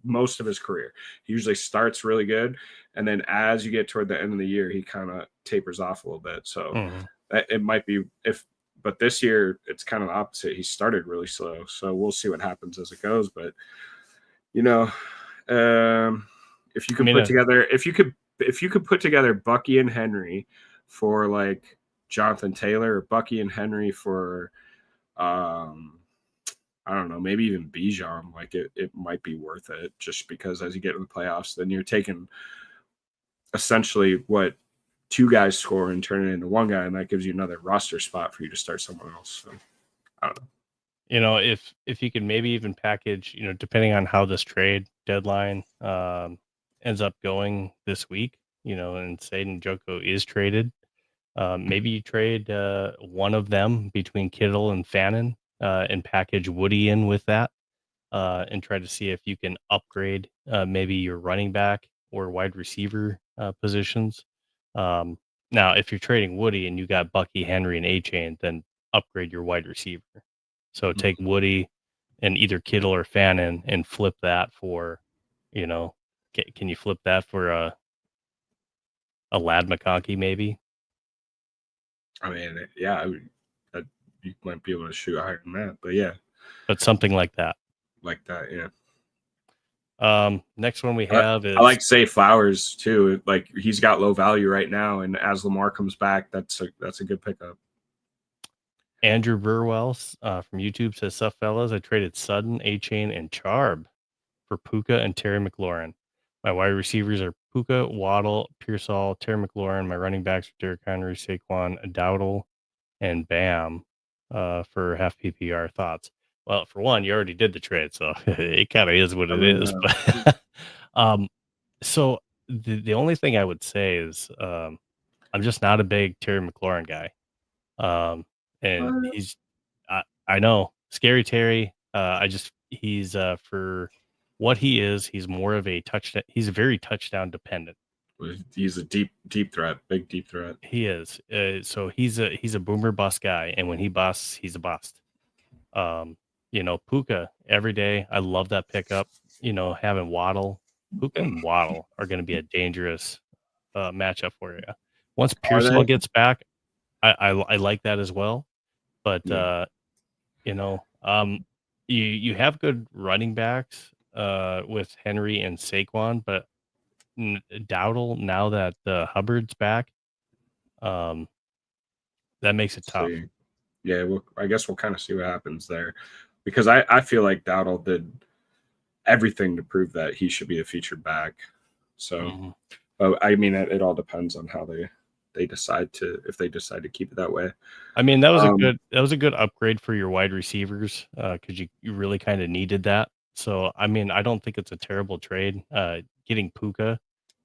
most of his career, he usually starts really good, and then as you get toward the end of the year, he kind of tapers off a little bit. So Mhm. it might be but this year it's kind of the opposite. He started really slow, so we'll see what happens as it goes. But if you I can mean, if you could put together Bucky and Henry for like Jonathan Taylor, or Bucky and Henry for I don't know, maybe even Bijan, like it might be worth it, just because as you get in the playoffs, then you're taking essentially what two guys score and turn it into one guy, and that gives you another roster spot for you to start someone else. So I don't know. if you could maybe even package, depending on how this trade deadline ends up going this week, and say Njoku is traded, maybe you trade one of them between Kittle and Fannin, and package Woody in with that, and try to see if you can upgrade maybe your running back or wide receiver positions. Now, if you're trading Woody and you got Bucky, Henry, and A-Chain, then upgrade your wide receiver. So take Woody and either Kittle or Fannin and flip that for, can you flip that for a Lad McConkey maybe? I mean, yeah, you might be able to shoot higher than that, but yeah, But something like that. like that, yeah. Next one we have is I like Zay Flowers too. Like he's got low value right now, and as Lamar comes back, that's a good pickup. Andrew Burwell from YouTube says, "Sup fellas, I traded Sutton, A-Chain, and Charb for Puka and Terry McLaurin. My wide receivers are Puka, Waddle, Pearsall, Terry McLaurin. My running backs are Derrick Henry, Saquon, Dowdle, and Bam for half PPR. Thoughts?" Well, for one, you already did the trade, so it kind of is what it is. But so the only thing I would say is I'm just not a big Terry McLaurin guy. And I know, scary Terry. He's for what he is, he's more of a touchdown. He's very touchdown dependent. He's a deep threat, big deep threat. He is. So he's a boomer bust guy, and when he busts, he's a bust. Puka every day. I love that pickup. Having Waddle, Puka and Waddle are going to be a dangerous matchup for you. Once Pearsall gets back, I like that as well. But Yeah. You have good running backs with Henry and Saquon, but Dowdle, now that Hubbard's back, that makes it tough. See. Yeah, well, I guess we'll kind of see what happens there, because I feel like Dowdle did everything to prove that he should be a featured back. So, but I mean, it all depends on how they decide to keep it that way. I mean, that was a good upgrade for your wide receivers because you really kind of needed that. So, I mean, I don't think it's a terrible trade. Getting Puka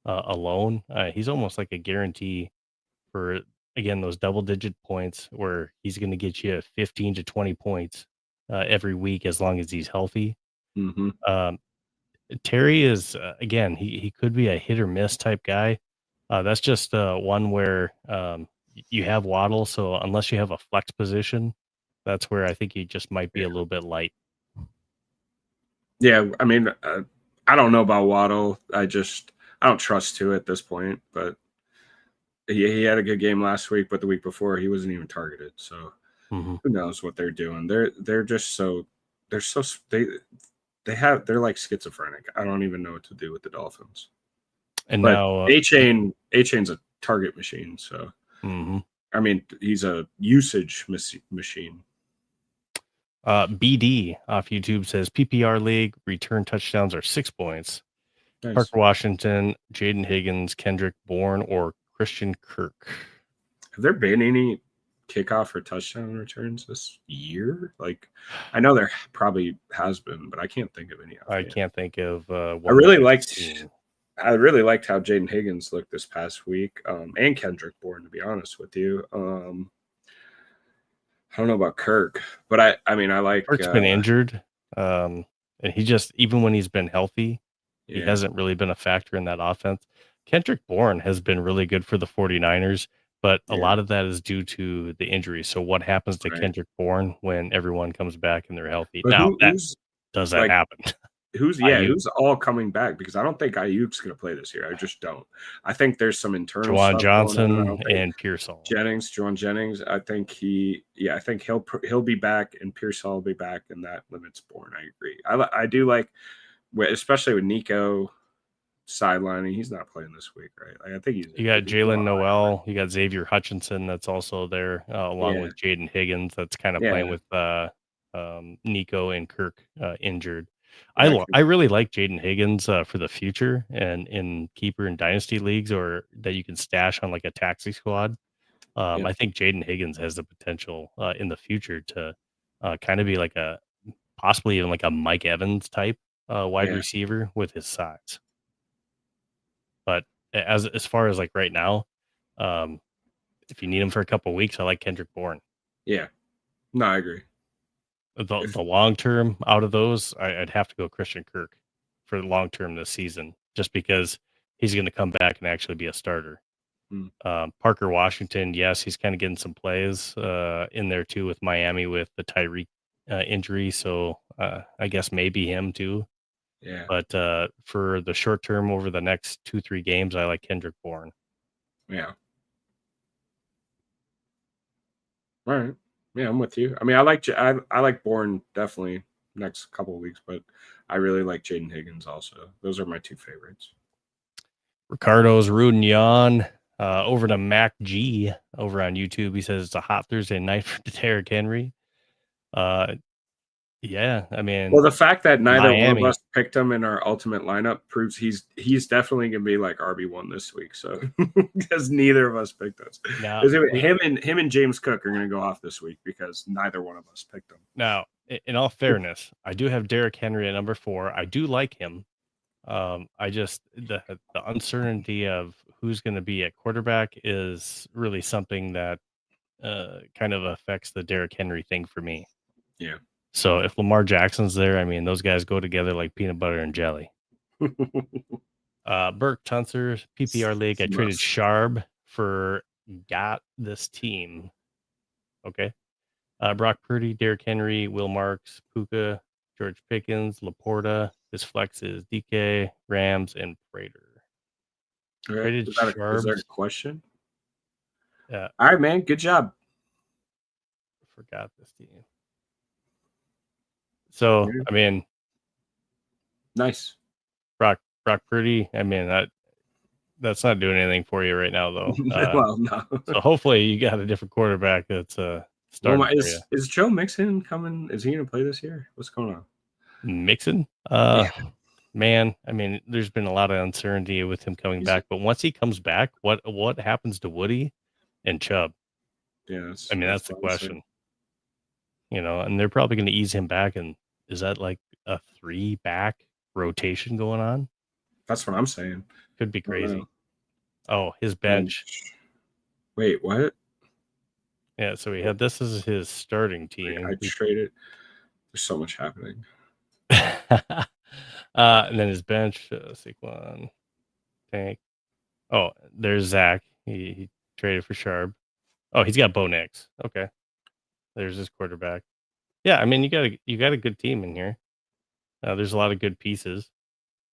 alone, he's almost like a guarantee for, again, those double-digit points where he's going to get you 15 to 20 points every week as long as he's healthy. Terry is, again, he could be a hit or miss type guy. That's just one where you have Waddle, so unless you have a flex position, that's where I think he just might be a little bit light. Yeah, I mean, I don't know about Waddle. I don't trust Tua at this point, but he had a good game last week, but the week before he wasn't even targeted. So who knows what they're doing? They're like schizophrenic. I don't even know what to do with the Dolphins. And but now A-Chain's a target machine. So I mean, he's a usage machine. BD off YouTube says PPR league return touchdowns are 6 points. Nice. Parker Washington, Jaden Higgins, Kendrick Bourne, or Christian Kirk. Have there been any kickoff or touchdown returns this year? Like, I know there probably has been, but I can't think of any. I can't think of I really liked how Jaden Higgins looked this past week, and Kendrick Bourne, to be honest with you. I don't know about Kirk, but I mean, I like Kirk's been injured. And he just, even when he's been healthy, he hasn't really been a factor in that offense. Kendrick Bourne has been really good for the 49ers, but a lot of that is due to the injury. So what happens to Kendrick Bourne when everyone comes back and they're healthy? But now, does that happen? Who's all coming back? Because I don't think Ayuk's going to play this year. I just don't. I think there's some internal Juwan Johnson and Pearsall. Juwan Jennings. I think he'll be back, and Pearsall will be back, and that limits Bourne. I agree. I do like, especially with Nico sidelining. He's not playing this week, right? Like, I think you got Jalen Noel. You got Xavier Hutchinson that's also there, along with Jaden Higgins. That's kind of playing with Nico and Kirk injured. I really like Jaden Higgins for the future and in keeper and dynasty leagues, or that you can stash on like a taxi squad. I think Jaden Higgins has the potential in the future to kind of be like possibly even like a Mike Evans type wide receiver with his size. But as far as like right now, if you need him for a couple of weeks, I like Kendrick Bourne. Yeah, no, I agree. The long term out of those, I'd have to go Christian Kirk for the long term this season, just because he's going to come back and actually be a starter. Parker Washington, yes, he's kind of getting some plays in there too with Miami with the Tyreek injury, so I guess maybe him too. Yeah. But for the short term over the next 2-3 games, I like Kendrick Bourne. Yeah. All right. Yeah, I'm with you. I mean, I like Bourne definitely next couple of weeks, but I really like Jaden Higgins also. Those are my two favorites. Ricardo's rooting you on. Over to Mac G over on YouTube. He says it's a hot Thursday night for Derrick Henry. Yeah, I mean, well, the fact that neither one of us picked him in our ultimate lineup proves he's definitely gonna be like RB1 this week. So because neither of us picked us, him and James Cook are gonna go off this week because neither one of us picked him. Now, in all fairness, I do have Derrick Henry at number 4. I do like him. I just the uncertainty of who's going to be at quarterback is really something that kind of affects the Derrick Henry thing for me. Yeah. So if Lamar Jackson's there, I mean, those guys go together like peanut butter and jelly. Burke Tuncer, PPR League. I traded Sharb for got this team. Okay. Brock Purdy, Derrick Henry, Will Marks, Puka, George Pickens, Laporta. His flex is DK, Rams, and Prater. Is that a question? Yeah. All right, man. Good job. Forgot this team. So, I mean, nice. Brock Purdy. I mean, that's not doing anything for you right now, though. Well, no. So hopefully you got a different quarterback that's starting for you. Is Joe Mixon coming? Is he going to play this year? What's going on? Mixon? Man, I mean, there's been a lot of uncertainty with him coming back, but once he comes back, what happens to Woody and Chubb? Yeah, that's the question. You know, and they're probably going to ease him back, and is that like a 3-back rotation going on? That's what I'm saying. Could be crazy. Oh, his bench. Wait, what? Yeah, so he had this as his starting team. I traded. There's so much happening. And then his bench, Saquon, Tank. Oh, there's Zach. He traded for Sharp. Oh, he's got Bo Nix. Okay, there's his quarterback. Yeah, I mean, you got a good team in here. There's a lot of good pieces.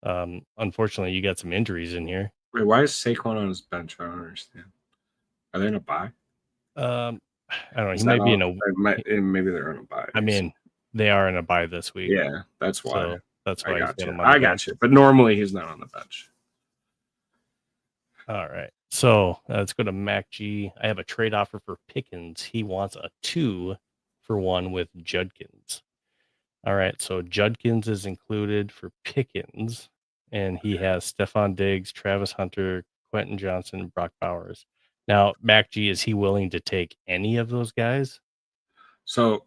Unfortunately, you got some injuries in here. Wait, why is Saquon on his bench? I don't understand. Are they in a bye? I don't know. He might be in a. Maybe they're in a bye. I mean, they are in a bye this week. Yeah, that's why. So that's why I got you. But normally he's not on the bench. All right. So let's go to Mac G. I have a trade offer for Pickens. He wants a 2 for 1 with Judkins. All right, so Judkins is included for Pickens, and he has Stephon Diggs, Travis Hunter, Quentin Johnson, Brock Bowers. Now, Mac G, is he willing to take any of those guys? So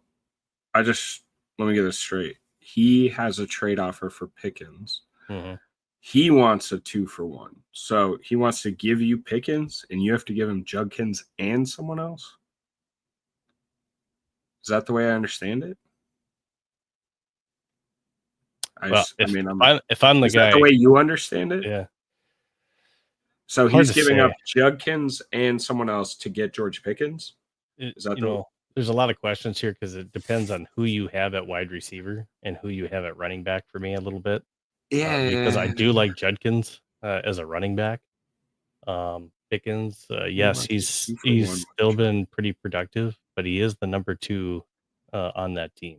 let me get this straight. He has a trade offer for Pickens. Mm-hmm. He wants a 2-for-1. So he wants to give you Pickens, and you have to give him Judkins and someone else. Is that the way I understand it? If I'm the is guy, that the way you understand it? Yeah. So he's giving up Judkins and someone else to get George Pickens. Is that there's a lot of questions here because it depends on who you have at wide receiver and who you have at running back for me a little bit. Yeah, because I do like Judkins as a running back. Pickens, yes, he's still been pretty productive, but he is the number 2 on that team.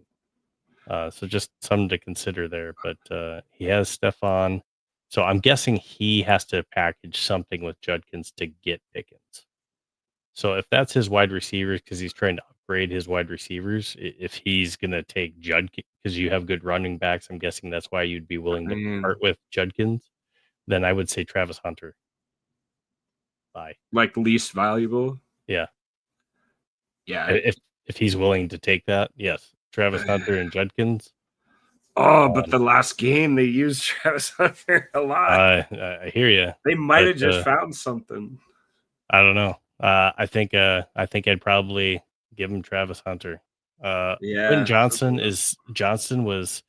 So just something to consider there. But he has Stephon, so I'm guessing he has to package something with Judkins to get Pickens. So if that's his wide receivers, because he's trying to upgrade his wide receivers, if he's going to take Judkins, because you have good running backs, I'm guessing that's why you'd be willing to part with Judkins, then I would say Travis Hunter. Bye. Like least valuable? Yeah. Yeah. If he's willing to take that, yes. Travis Hunter and Judkins. Oh, but the last game they used Travis Hunter a lot. I hear you. They might have just found something. I don't know. I think I'd probably give him Travis Hunter. Quentin Johnson was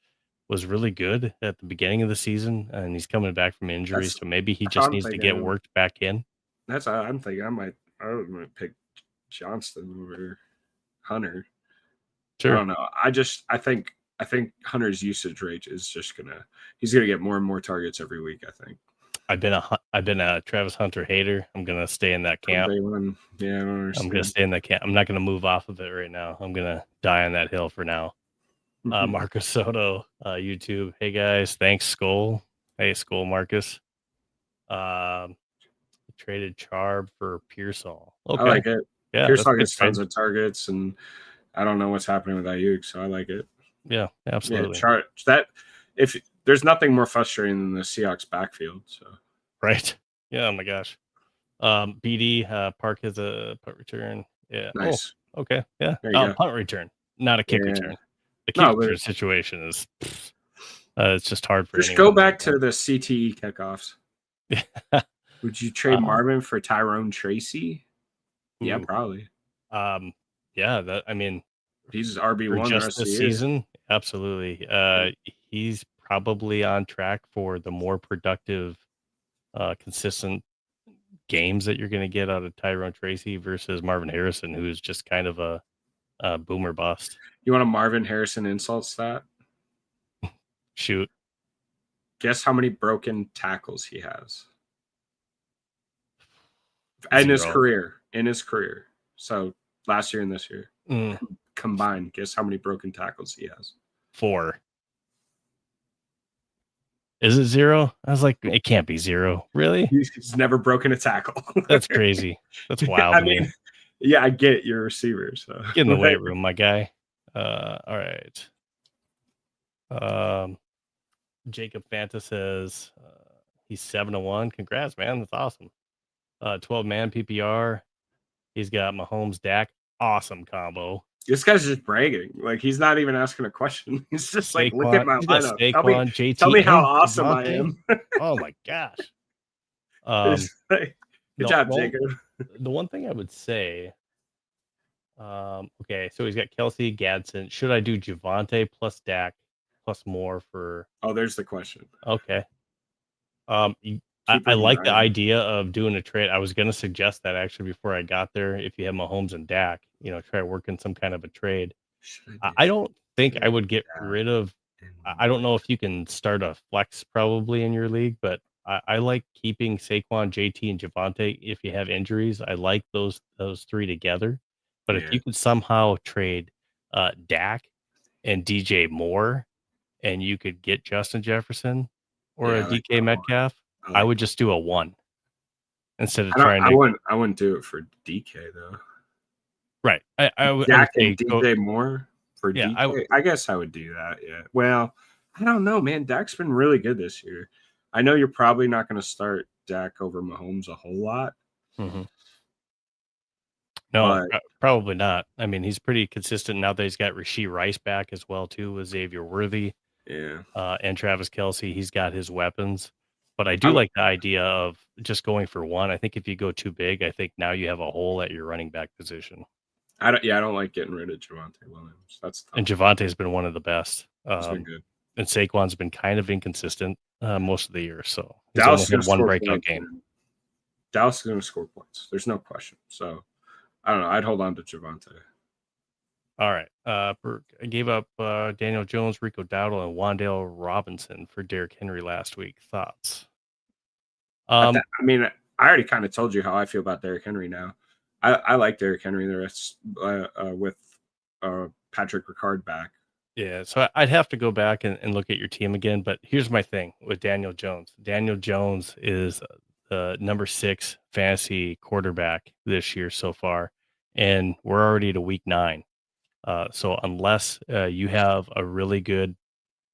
really good at the beginning of the season, and he's coming back from injury, so maybe he just needs to get worked back in. That's what I'm thinking. I would pick Johnston over Hunter. Sure. I don't know. I think Hunter's usage rate is he's gonna get more and more targets every week. I think. I've been a Travis Hunter hater. I'm gonna stay in that camp. Yeah, I'm gonna stay in that camp. I'm not gonna move off of it right now. I'm gonna die on that hill for now. Marcus Soto, YouTube. Hey guys, thanks Skull. Hey Skull Marcus. Traded Charb for Pearsall. Okay. I like it. Yeah, Pearsall gets tons of targets, and I don't know what's happening with Ayuk, so I like it. Yeah, absolutely. Yeah, if there's nothing more frustrating than the Seahawks backfield. So right. Yeah. Oh my gosh. BD Park has a punt return. Yeah. Nice. Oh, okay. Yeah. Punt return, not a kick return. The kick return situation is it's just hard for. Just go back to the CTE kickoffs. Would you trade Marvin for Tyrone Tracy? Yeah, probably. Yeah. He's RB1 just this season. Absolutely. He's probably on track for the more productive, consistent games that you're going to get out of Tyrone Tracy versus Marvin Harrison, who's just kind of a boomer bust. You want a Marvin Harrison insult stat? Shoot. Guess how many broken tackles he has in his career. So last year and this year combined, guess how many broken tackles he has? 4. Is it 0? I was like, it can't be 0. Really? He's never broken a tackle. That's crazy. That's wild. I mean, yeah, I get your receiver. So get in the weight room, my guy. All right. Jacob Fanta says he's 7-1. Congrats, man. That's awesome. 12-man PPR. He's got Mahomes, Dak. Awesome combo. This guy's just bragging. Like, he's not even asking a question. He's just like, look at my lineup. Tell me how awesome I am. Oh my gosh. Good job, Jacob. The one thing I would say, okay, so he's got Kelsey, Gadsden. Should I do Javonte plus Dak plus more for? Oh, there's the question. Okay. I like the idea of doing a trade. I was going to suggest that actually before I got there. If you have Mahomes and Dak, try working some kind of a trade. I don't think I would get rid of. I don't know if you can start a flex probably in your league, but I like keeping Saquon, JT, and Javonte if you have injuries. I like those 3 together. But if you could somehow trade Dak and DJ Moore, and you could get Justin Jefferson or a DK Metcalf, I would just do a 1 instead of trying to. I wouldn't do it for DK though. Right. I would Dak say and go. DJ Moore for Yeah, DK. I guess I would do that. Yeah. Well, I don't know, man. Dak's been really good this year. I know you're probably not going to start Dak over Mahomes a whole lot, mhm. No, but probably not. I mean, he's pretty consistent now that he's got Rashee Rice back as well too with Xavier Worthy yeah. and Travis Kelce. He's got his weapons. But I do I'm, like the idea of just going for one. I think if you go too big, I think now you have a hole at your running back position. I don't. Yeah, I don't like getting rid of Javante Williams. That's And tough. Javante's been one of the best. He's been good. And Saquon's been kind of inconsistent most of the year. So he's Dallas only is had going to one score breakout points. game. Man. Dallas is going to score points. There's no question. So I don't know. I'd hold on to Javante. All right. I gave up Daniel Jones, Rico Dowdle, and Wandale Robinson for Derrick Henry last week. Thoughts? I mean, I already kind of told you how I feel about Derrick Henry now. I like Derrick Henry the rest with Patrick Ricard back. Yeah, so I'd have to go back and look at your team again. But here's my thing with Daniel Jones. Daniel Jones is the number 6 fantasy quarterback this year so far, and we're already to week 9. So unless you have a really good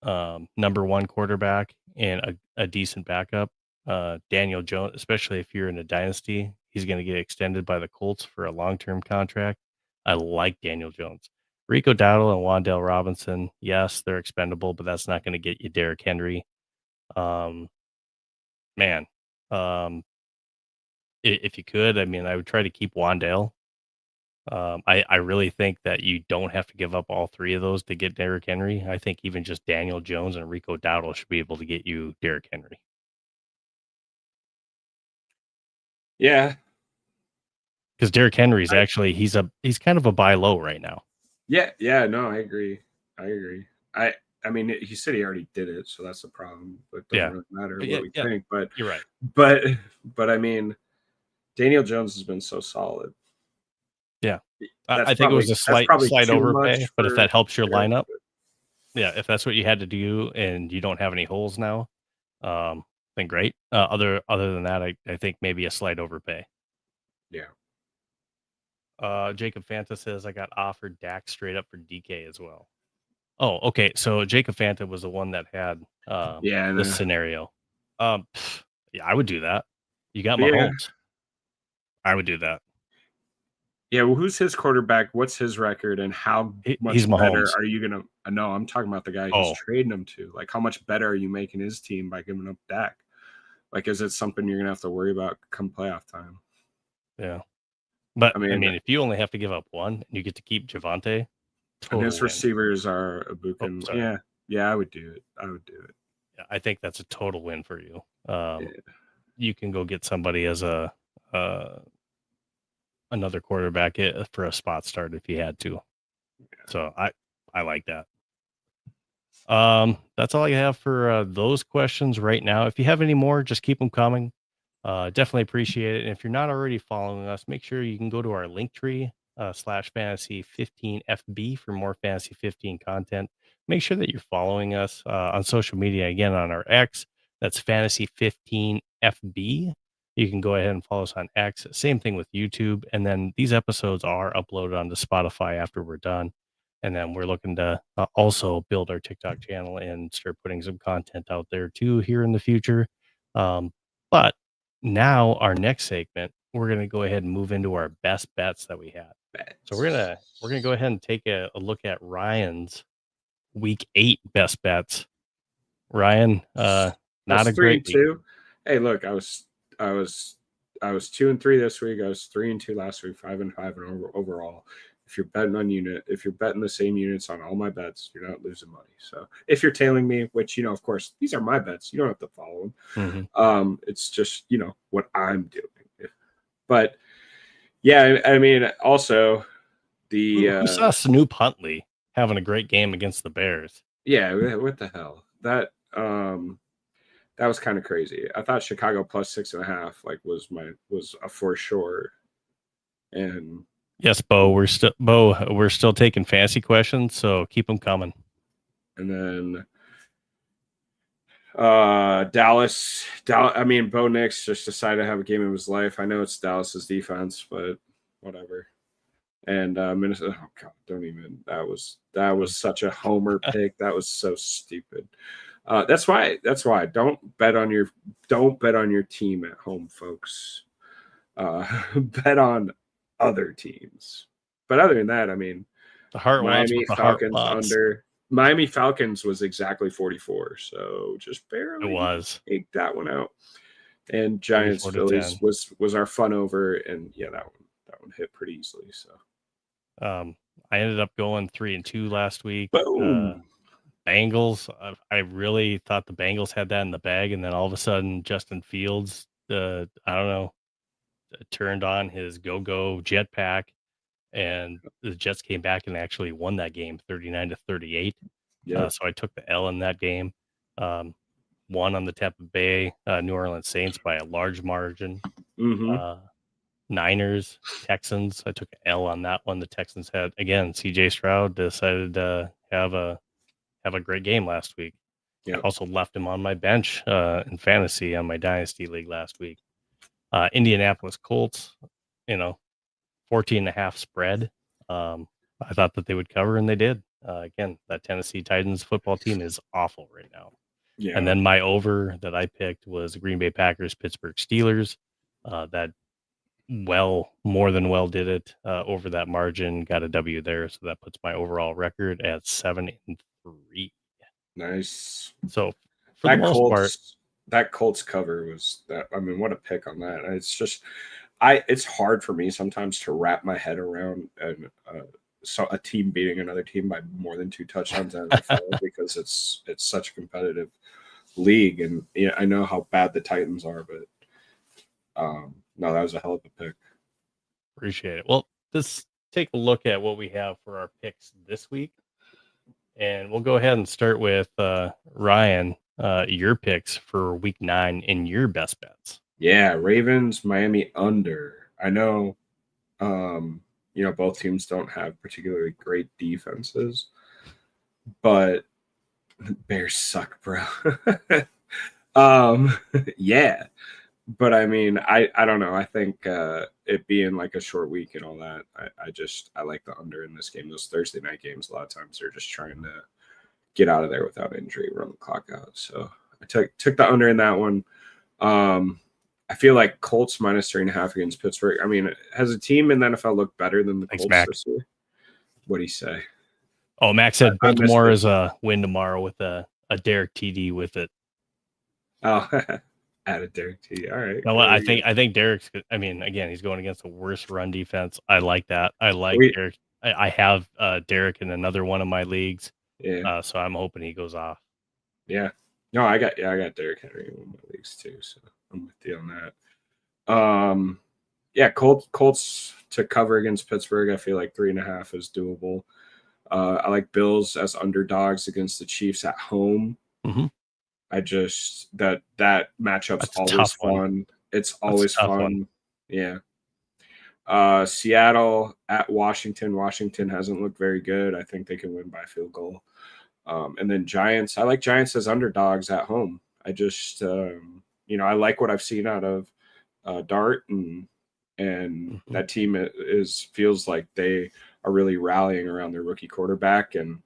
number 1 quarterback and a decent backup, Daniel Jones, especially if you're in a dynasty, he's going to get extended by the Colts for a long-term contract. I like Daniel Jones. Rico Dowdle and Wandale Robinson, yes, they're expendable, but that's not going to get you Derrick Henry. Um, man, if you could, I mean, I would try to keep Wandale. I really think that you don't have to give up all 3 of those to get Derrick Henry. I think even just Daniel Jones and Rico Dowdle should be able to get you Derrick Henry. Yeah, Because Derrick Henry is actually he's kind of a buy low right now. yeah. No, I agree. I mean, he said he already did it, so that's the problem. But it doesn't really matter what we think. But You're right. But I mean, Daniel Jones has been so solid. Yeah, I think it was a slight overpay, but if that helps your lineup, yeah, if that's what you had to do and you don't have any holes now, then great. Other than that, I think maybe a slight overpay. Yeah. Jacob Fanta says I got offered Dak straight up for DK as well. Oh, okay. So Jacob Fanta was the one that had this scenario. Yeah, I would do that. You got Mahomes. I would do that. Yeah, well, who's his quarterback? What's his record, and how much better are you gonna? No, I'm talking about the guy who's trading him to. Like, how much better are you making his team by giving up Dak? Like, is it something you're gonna have to worry about come playoff time? Yeah, but I mean, if you only have to give up one, and you get to keep Javante, and his receivers are Abuka. Yeah, I would do it. Yeah, I think that's a total win for you. You can go get somebody as a another quarterback for a spot start if you had to. Yeah. So I like that. That's all I have for those questions right now. If you have any more, just keep them coming. Definitely appreciate it. And if you're not already following us, make sure you can go to our Linktree /fantasy15FB for more fantasy 15 content. Make sure that you're following us on social media, again on our X. That's fantasy15FB. You can go ahead and follow us on X. Same thing with YouTube. And then these episodes are uploaded onto Spotify after we're done. And then we're looking to also build our TikTok channel and start putting some content out there too here in the future. But now our next segment, we're going to go ahead and move into our best bets that we had. So we're gonna go ahead and take a look at Ryan's week 8 best bets. Ryan, not a great 3-2. Hey, look, I was 2-3 this week. I was 3-2 last week, 5-5 overall. If you're betting the same units on all my bets, you're not losing money. So if you're tailing me, which, of course, these are my bets, you don't have to follow them. Mm-hmm. It's just, what I'm doing. But yeah, I mean, also we saw Snoop Huntley having a great game against the Bears. Yeah, what the hell? That was kind of crazy. I thought Chicago plus 6.5 was a for sure. And yes, Bo, we're still taking fantasy questions, so keep them coming. And then Dallas. I mean, Bo Nix just decided to have a game of his life. I know it's Dallas's defense, but whatever. And Minnesota, oh god, don't even. That was such a homer pick. That was so stupid. That's why. Don't bet on your team at home, folks. Bet on other teams. But other than that, I mean, The heart wants Miami what the heart Falcons loves. under. Miami Falcons was exactly 44, so just It barely was take that one out. And Giants 34 to Phillies 10. was our fun over, and yeah, that one hit pretty easily. So I ended up going 3-2 last week. boom. Bengals. I really thought the Bengals had that in the bag, and then all of a sudden, Justin Fields, I don't know, turned on his go-go jetpack, and the Jets came back and actually won that game 39-38. Yeah. So I took the L in that game. Won on the Tampa Bay New Orleans Saints by a large margin. Mm-hmm. Niners, Texans. I took an L on that one. The Texans had, again, CJ Stroud decided to have a great game last week. I Yeah. also left him on my bench in fantasy on my dynasty league last week. Indianapolis Colts, 14.5 spread. I thought that they would cover, and they did. Again, that Tennessee Titans football team is awful right now. Yeah. And then my over that I picked was Green Bay Packers, Pittsburgh Steelers. That more than well did it over that margin. Got a W there, so that puts my overall record at 7-3. Nice. So for the most part, that Colts cover was that. I mean, what a pick on that. It's just, it's hard for me sometimes to wrap my head around so a team beating another team by more than 2 touchdowns in the NFL because it's such a competitive league, and yeah, I know how bad the Titans are, but no, that was a hell of a pick. Appreciate it. Well, let's take a look at what we have for our picks this week. And we'll go ahead and start with Ryan, your picks for week 9 in your best bets. Yeah, Ravens, Miami under. I know, both teams don't have particularly great defenses, but Bears suck, bro. Yeah. But I mean, I don't know. I think it being like a short week and all that, I like the under in this game. Those Thursday night games, a lot of times they're just trying to get out of there without injury, run the clock out. So I took the under in that one. I feel like Colts -3.5 against Pittsburgh. I mean, has a team in the NFL looked better than the Colts Mac. this year? What do you say? Oh, Max said Baltimore is a win tomorrow with a Derek TD with it. Oh, added Derek TD. All right. You know what? I think Derek's. I mean, again, he's going against the worst run defense. I like that. I like Derek. I have Derek in another one of my leagues. Yeah. So I'm hoping he goes off. Yeah. No, I got Derrick Henry in one of my leagues too. So I'm with you on that. Yeah, Colts to cover against Pittsburgh. I feel like 3.5 is doable. I like Bills as underdogs against the Chiefs at home. Mm-hmm. I just that matchup's always fun. It's always fun. Yeah. Seattle at Washington. Washington hasn't looked very good. I think they can win by field goal. And then Giants. I like Giants as underdogs at home. I just I like what I've seen out of Dart and mm-hmm. That team feels like they are really rallying around their rookie quarterback, and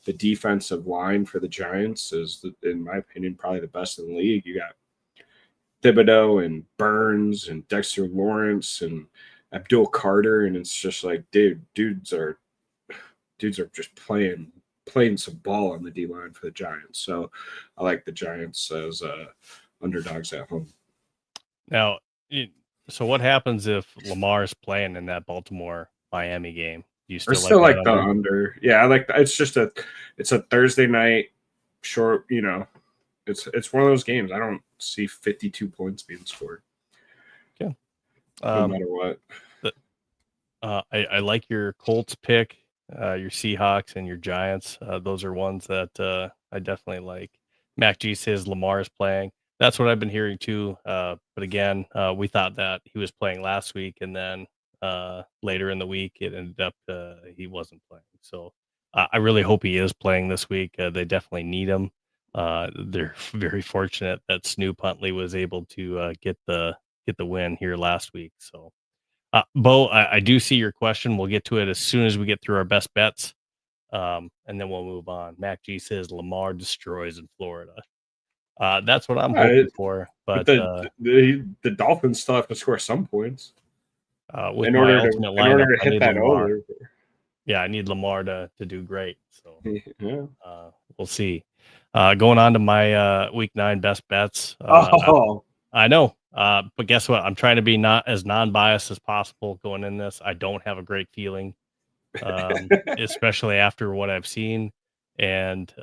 the defensive line for the Giants is, in my opinion, probably the best in the league. You got Thibodeau and Burns and Dexter Lawrence and Abdul Carter, and it's just like, dudes are just playing some ball on the D line for the Giants. So I like the Giants as underdogs at home. Now, so what happens if Lamar is playing in that Baltimore-Miami game? Do you still like the under? Yeah, I like that. It's a Thursday night short. It's one of those games. I don't see 52 points being scored. Yeah, no matter what. I like your Colts pick, your Seahawks, and your Giants. Those are ones that I definitely like. Mac G says Lamar is playing. That's what I've been hearing too. But again, we thought that he was playing last week, and then later in the week, it ended up he wasn't playing. So I really hope he is playing this week. They definitely need him. They're very fortunate that Snoop Huntley was able to get the win here last week. So Bo, I do see your question. We'll get to it as soon as we get through our best bets. And then we'll move on. Mac G says Lamar destroys in Florida. That's what I'm hoping for. But But the Dolphins still have to score some points with in my order ultimate to lineup, I hit need that Lamar. over. Yeah, I need Lamar to do great. So Yeah. we'll see. Going on to my week 9 best bets. I know. But guess what? I'm trying to be not as non-biased as possible going in this. I don't have a great feeling, especially after what I've seen. And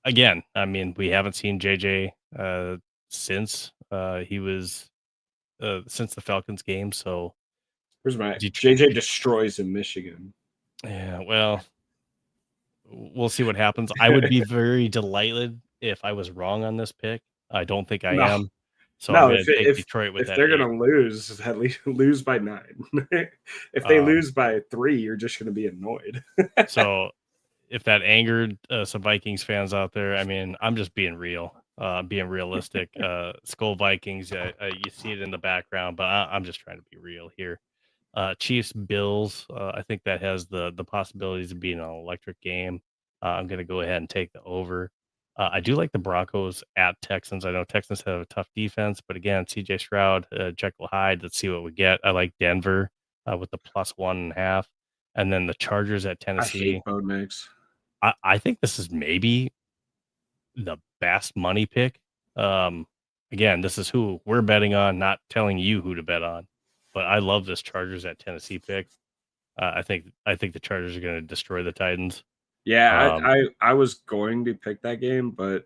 again, I mean, we haven't seen JJ since he was since the Falcons game. So where's my JJ destroys in Michigan? Yeah, well, we'll see what happens. I would be very delighted if I was wrong on this pick. I don't think I am. So I'm going to take Detroit with if that. They're going to lose, at least lose by 9. If they lose by 3, you're just going to be annoyed. So if that angered some Vikings fans out there, I mean, I'm just being real, being realistic. Skull Vikings, you see it in the background, but I'm just trying to be real here. Chiefs Bills, I think that has the possibilities of being an electric game. I'm going to go ahead and take the over. I do like the Broncos at Texans. I know Texans have a tough defense, but again, CJ Stroud, Jekyll Hyde. Let's see what we get. I like Denver with the +1.5, and then the Chargers at Tennessee. I hate Bo Nix. I think this is maybe the best money pick. Again, this is who we're betting on, not telling you who to bet on. But I love this Chargers at Tennessee pick. I think the Chargers are going to destroy the Titans. Yeah, I was going to pick that game, but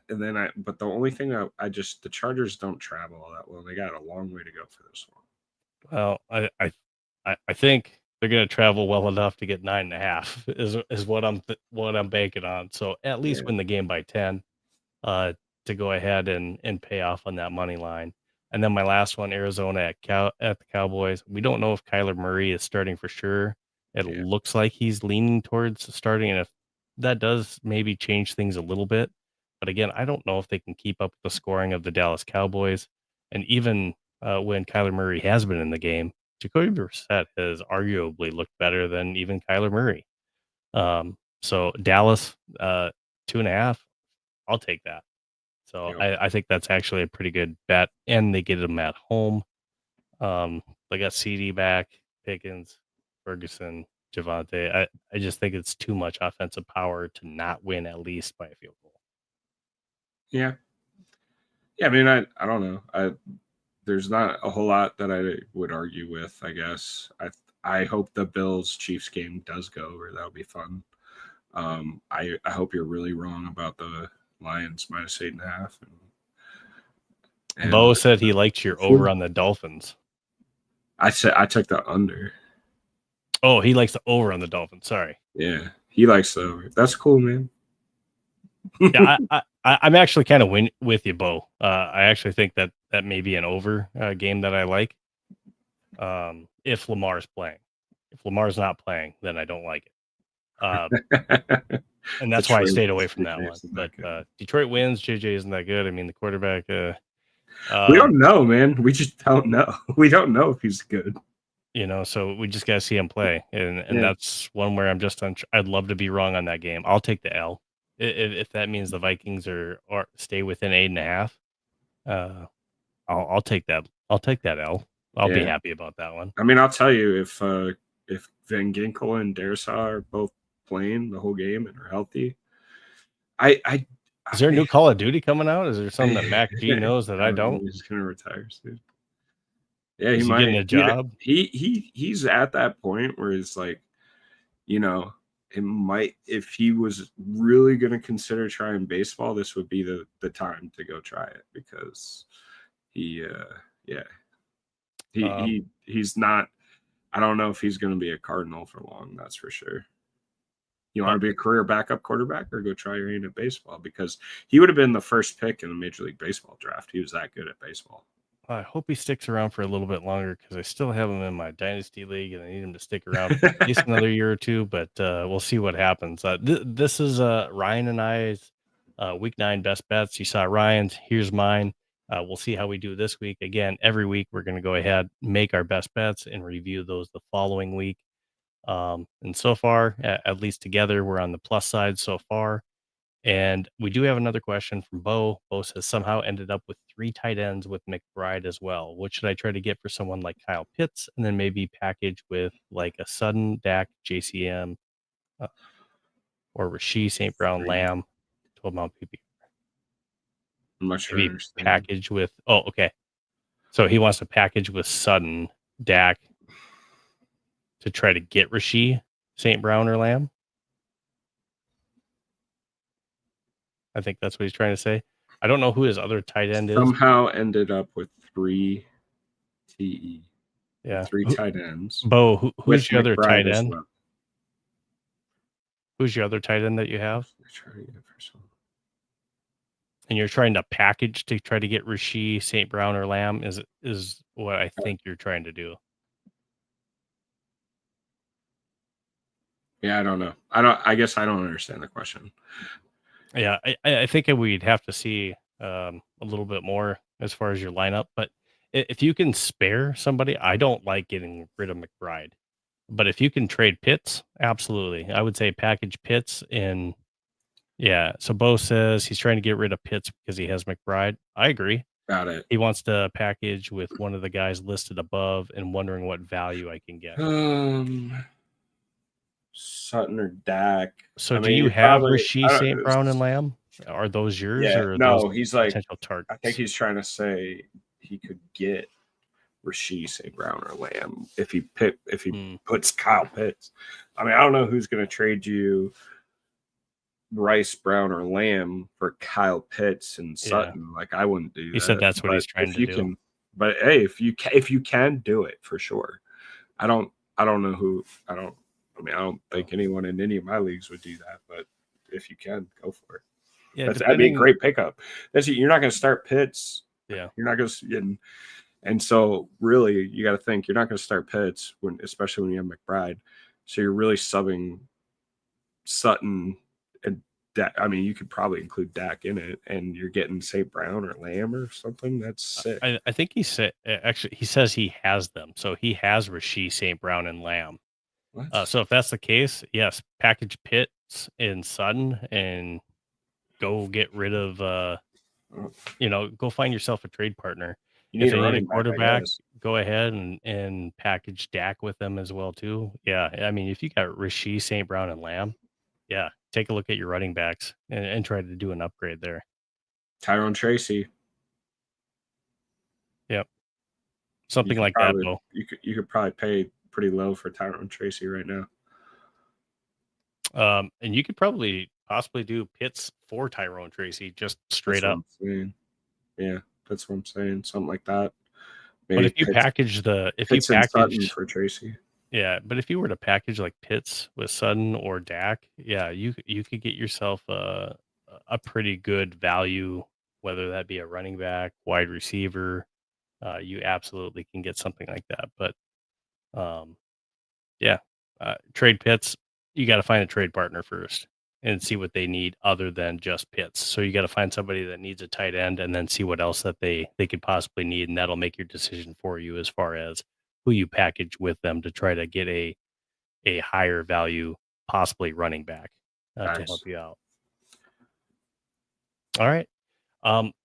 the only thing the Chargers don't travel all that well. They got a long way to go for this one. Well, I think they're going to travel well enough to get 9.5 is what I'm banking on. So at least win the game by 10 to go ahead and pay off on that money line. And then my last one, Arizona at the Cowboys. We don't know if Kyler Murray is starting for sure. It looks like he's leaning towards starting, and if that does maybe change things a little bit. But again, I don't know if they can keep up with the scoring of the Dallas Cowboys. And even when Kyler Murray has been in the game, Jacoby Brissett has arguably looked better than even Kyler Murray. So Dallas 2.5, I'll take that. So I think that's actually a pretty good bet, and they get them at home. They got CD back, Pickens, Ferguson, Javante. I just think it's too much offensive power to not win at least by a field goal. Yeah. I mean, I don't know. There's not a whole lot that I would argue with. I guess I hope the Bills Chiefs game does go over. That'll be fun. I hope you're really wrong about the Lions -8.5. And Bo said he liked your over on the Dolphins. I took the under. Oh, he likes the over on the Dolphins. Sorry. Yeah, he likes the over. That's cool, man. Yeah, I'm actually kind of with you, Bo. I actually think that may be an over game that I like. If Lamar's playing, if Lamar's not playing, then I don't like it. And that's why I stayed away from that one. But Detroit wins. JJ isn't that good. I mean, the quarterback. We don't know, man. We just don't know. We don't know if he's good. So we just got to see him play, and that's one where I'm just I'd love to be wrong on that game. I'll take the L if that means the Vikings are stay within 8.5. I'll take that. I'll take that L. I'll be happy about that one. I mean, I'll tell you, if Van Ginkel and Darrisaw are both playing the whole game and are healthy, is there a new Call of Duty coming out? Is there something that Mac G knows that I don't? He's gonna retire soon. Yeah, he might getting a job. He's at that point where it's like, it might, if he was really gonna consider trying baseball, this would be the time to go try it, because he's not. I don't know if he's gonna be a Cardinal for long. That's for sure. You want to be a career backup quarterback, or go try your hand at baseball? Because he would have been the first pick in the Major League Baseball draft. He was that good at baseball. I hope he sticks around for a little bit longer, because I still have him in my dynasty league, and I need him to stick around for at least another year or two. But we'll see what happens. This is Ryan and I's week 9 best bets. You saw Ryan's. Here's mine. We'll see how we do this week. Again, every week we're going to go ahead, make our best bets, and review those the following week. And so far, at least together, we're on the plus side so far. And we do have another question from Bo. Bo says somehow ended up with 3 tight ends with McBride as well. What should I try to get for someone like Kyle Pitts, and then maybe package with like a Sutton, Dak, JCM, uh, or Rasheed St. Brown, 3. Lamb, 12-month PPR? I'm not sure. I Maybe understand. package with. Oh, okay. So he wants to package with Sutton, Dak, to try to get Rasheed St. Brown or Lamb. I think that's what he's trying to say. I don't know who his other tight end is. Somehow ended up with 3 TE. Yeah. 3 tight ends. Bo, who's your other McBride tight as end? well. Who's your other tight end that you have? Try to get for some. And you're trying to package to try to get Rasheed, St. Brown, or Lamb is what I think you're trying to do. Yeah, I don't know. I guess I don't understand the question. Yeah, I think we'd have to see a little bit more as far as your lineup. But if you can spare somebody, I don't like getting rid of McBride. But if you can trade Pitts, absolutely. I would say package Pitts in. Yeah. So Bo says he's trying to get rid of Pitts because he has McBride. I agree. Got it. He wants to package with one of the guys listed above and wondering what value I can get. Sutton or Dak. So do you have Rasheed St. Brown and Lamb? Are those yours? Yeah, or no, those he's like potential targets? I think he's trying to say he could get Rasheed St. Brown or Lamb if he puts Kyle Pitts. I mean, I don't know who's going to trade you Rice, Brown, or Lamb for Kyle Pitts and Sutton. Yeah. Like I wouldn't do that. He said that's what he's trying to do. But hey, if you can do it for sure. I don't know who. I don't think anyone in any of my leagues would do that. But if you can, go for it. Yeah, that'd be a great pickup. You're not going to start Pitts. Yeah, you're not going to. And so really, you got to think you're not going to start Pitts especially when you have McBride. So you're really subbing Sutton and Dak. I mean, you could probably include Dak in it, and you're getting St. Brown or Lamb or something. That's sick. I think he said actually he says he has them. So he has Rasheed St. Brown and Lamb. So if that's the case, yes, package Pitts and Sutton and go get rid of go find yourself a trade partner. You need a running quarterback. Go ahead and package Dak with them as well too. Yeah, I mean, if you got Rasheed St. Brown and Lamb, yeah, take a look at your running backs and try to do an upgrade there. Tyrone Tracy. Yep, something like that. Though you could probably pay pretty low for Tyrone Tracy right now. And you could possibly do Pitts for Tyrone Tracy just straight up. Yeah, that's what I'm saying. Something like that. Maybe but if you package Sutton for Tracy. Yeah, but if you were to package like Pitts with Sutton or Dak, yeah, you could get yourself a pretty good value, whether that be a running back, wide receiver. You absolutely can get something like that. But trade Pitts. You got to find a trade partner first and see what they need other than just Pitts. So you got to find somebody that needs a tight end and then see what else that they could possibly need. And that'll make your decision for you as far as who you package with them to try to get a higher value, possibly running back to help you out. All right.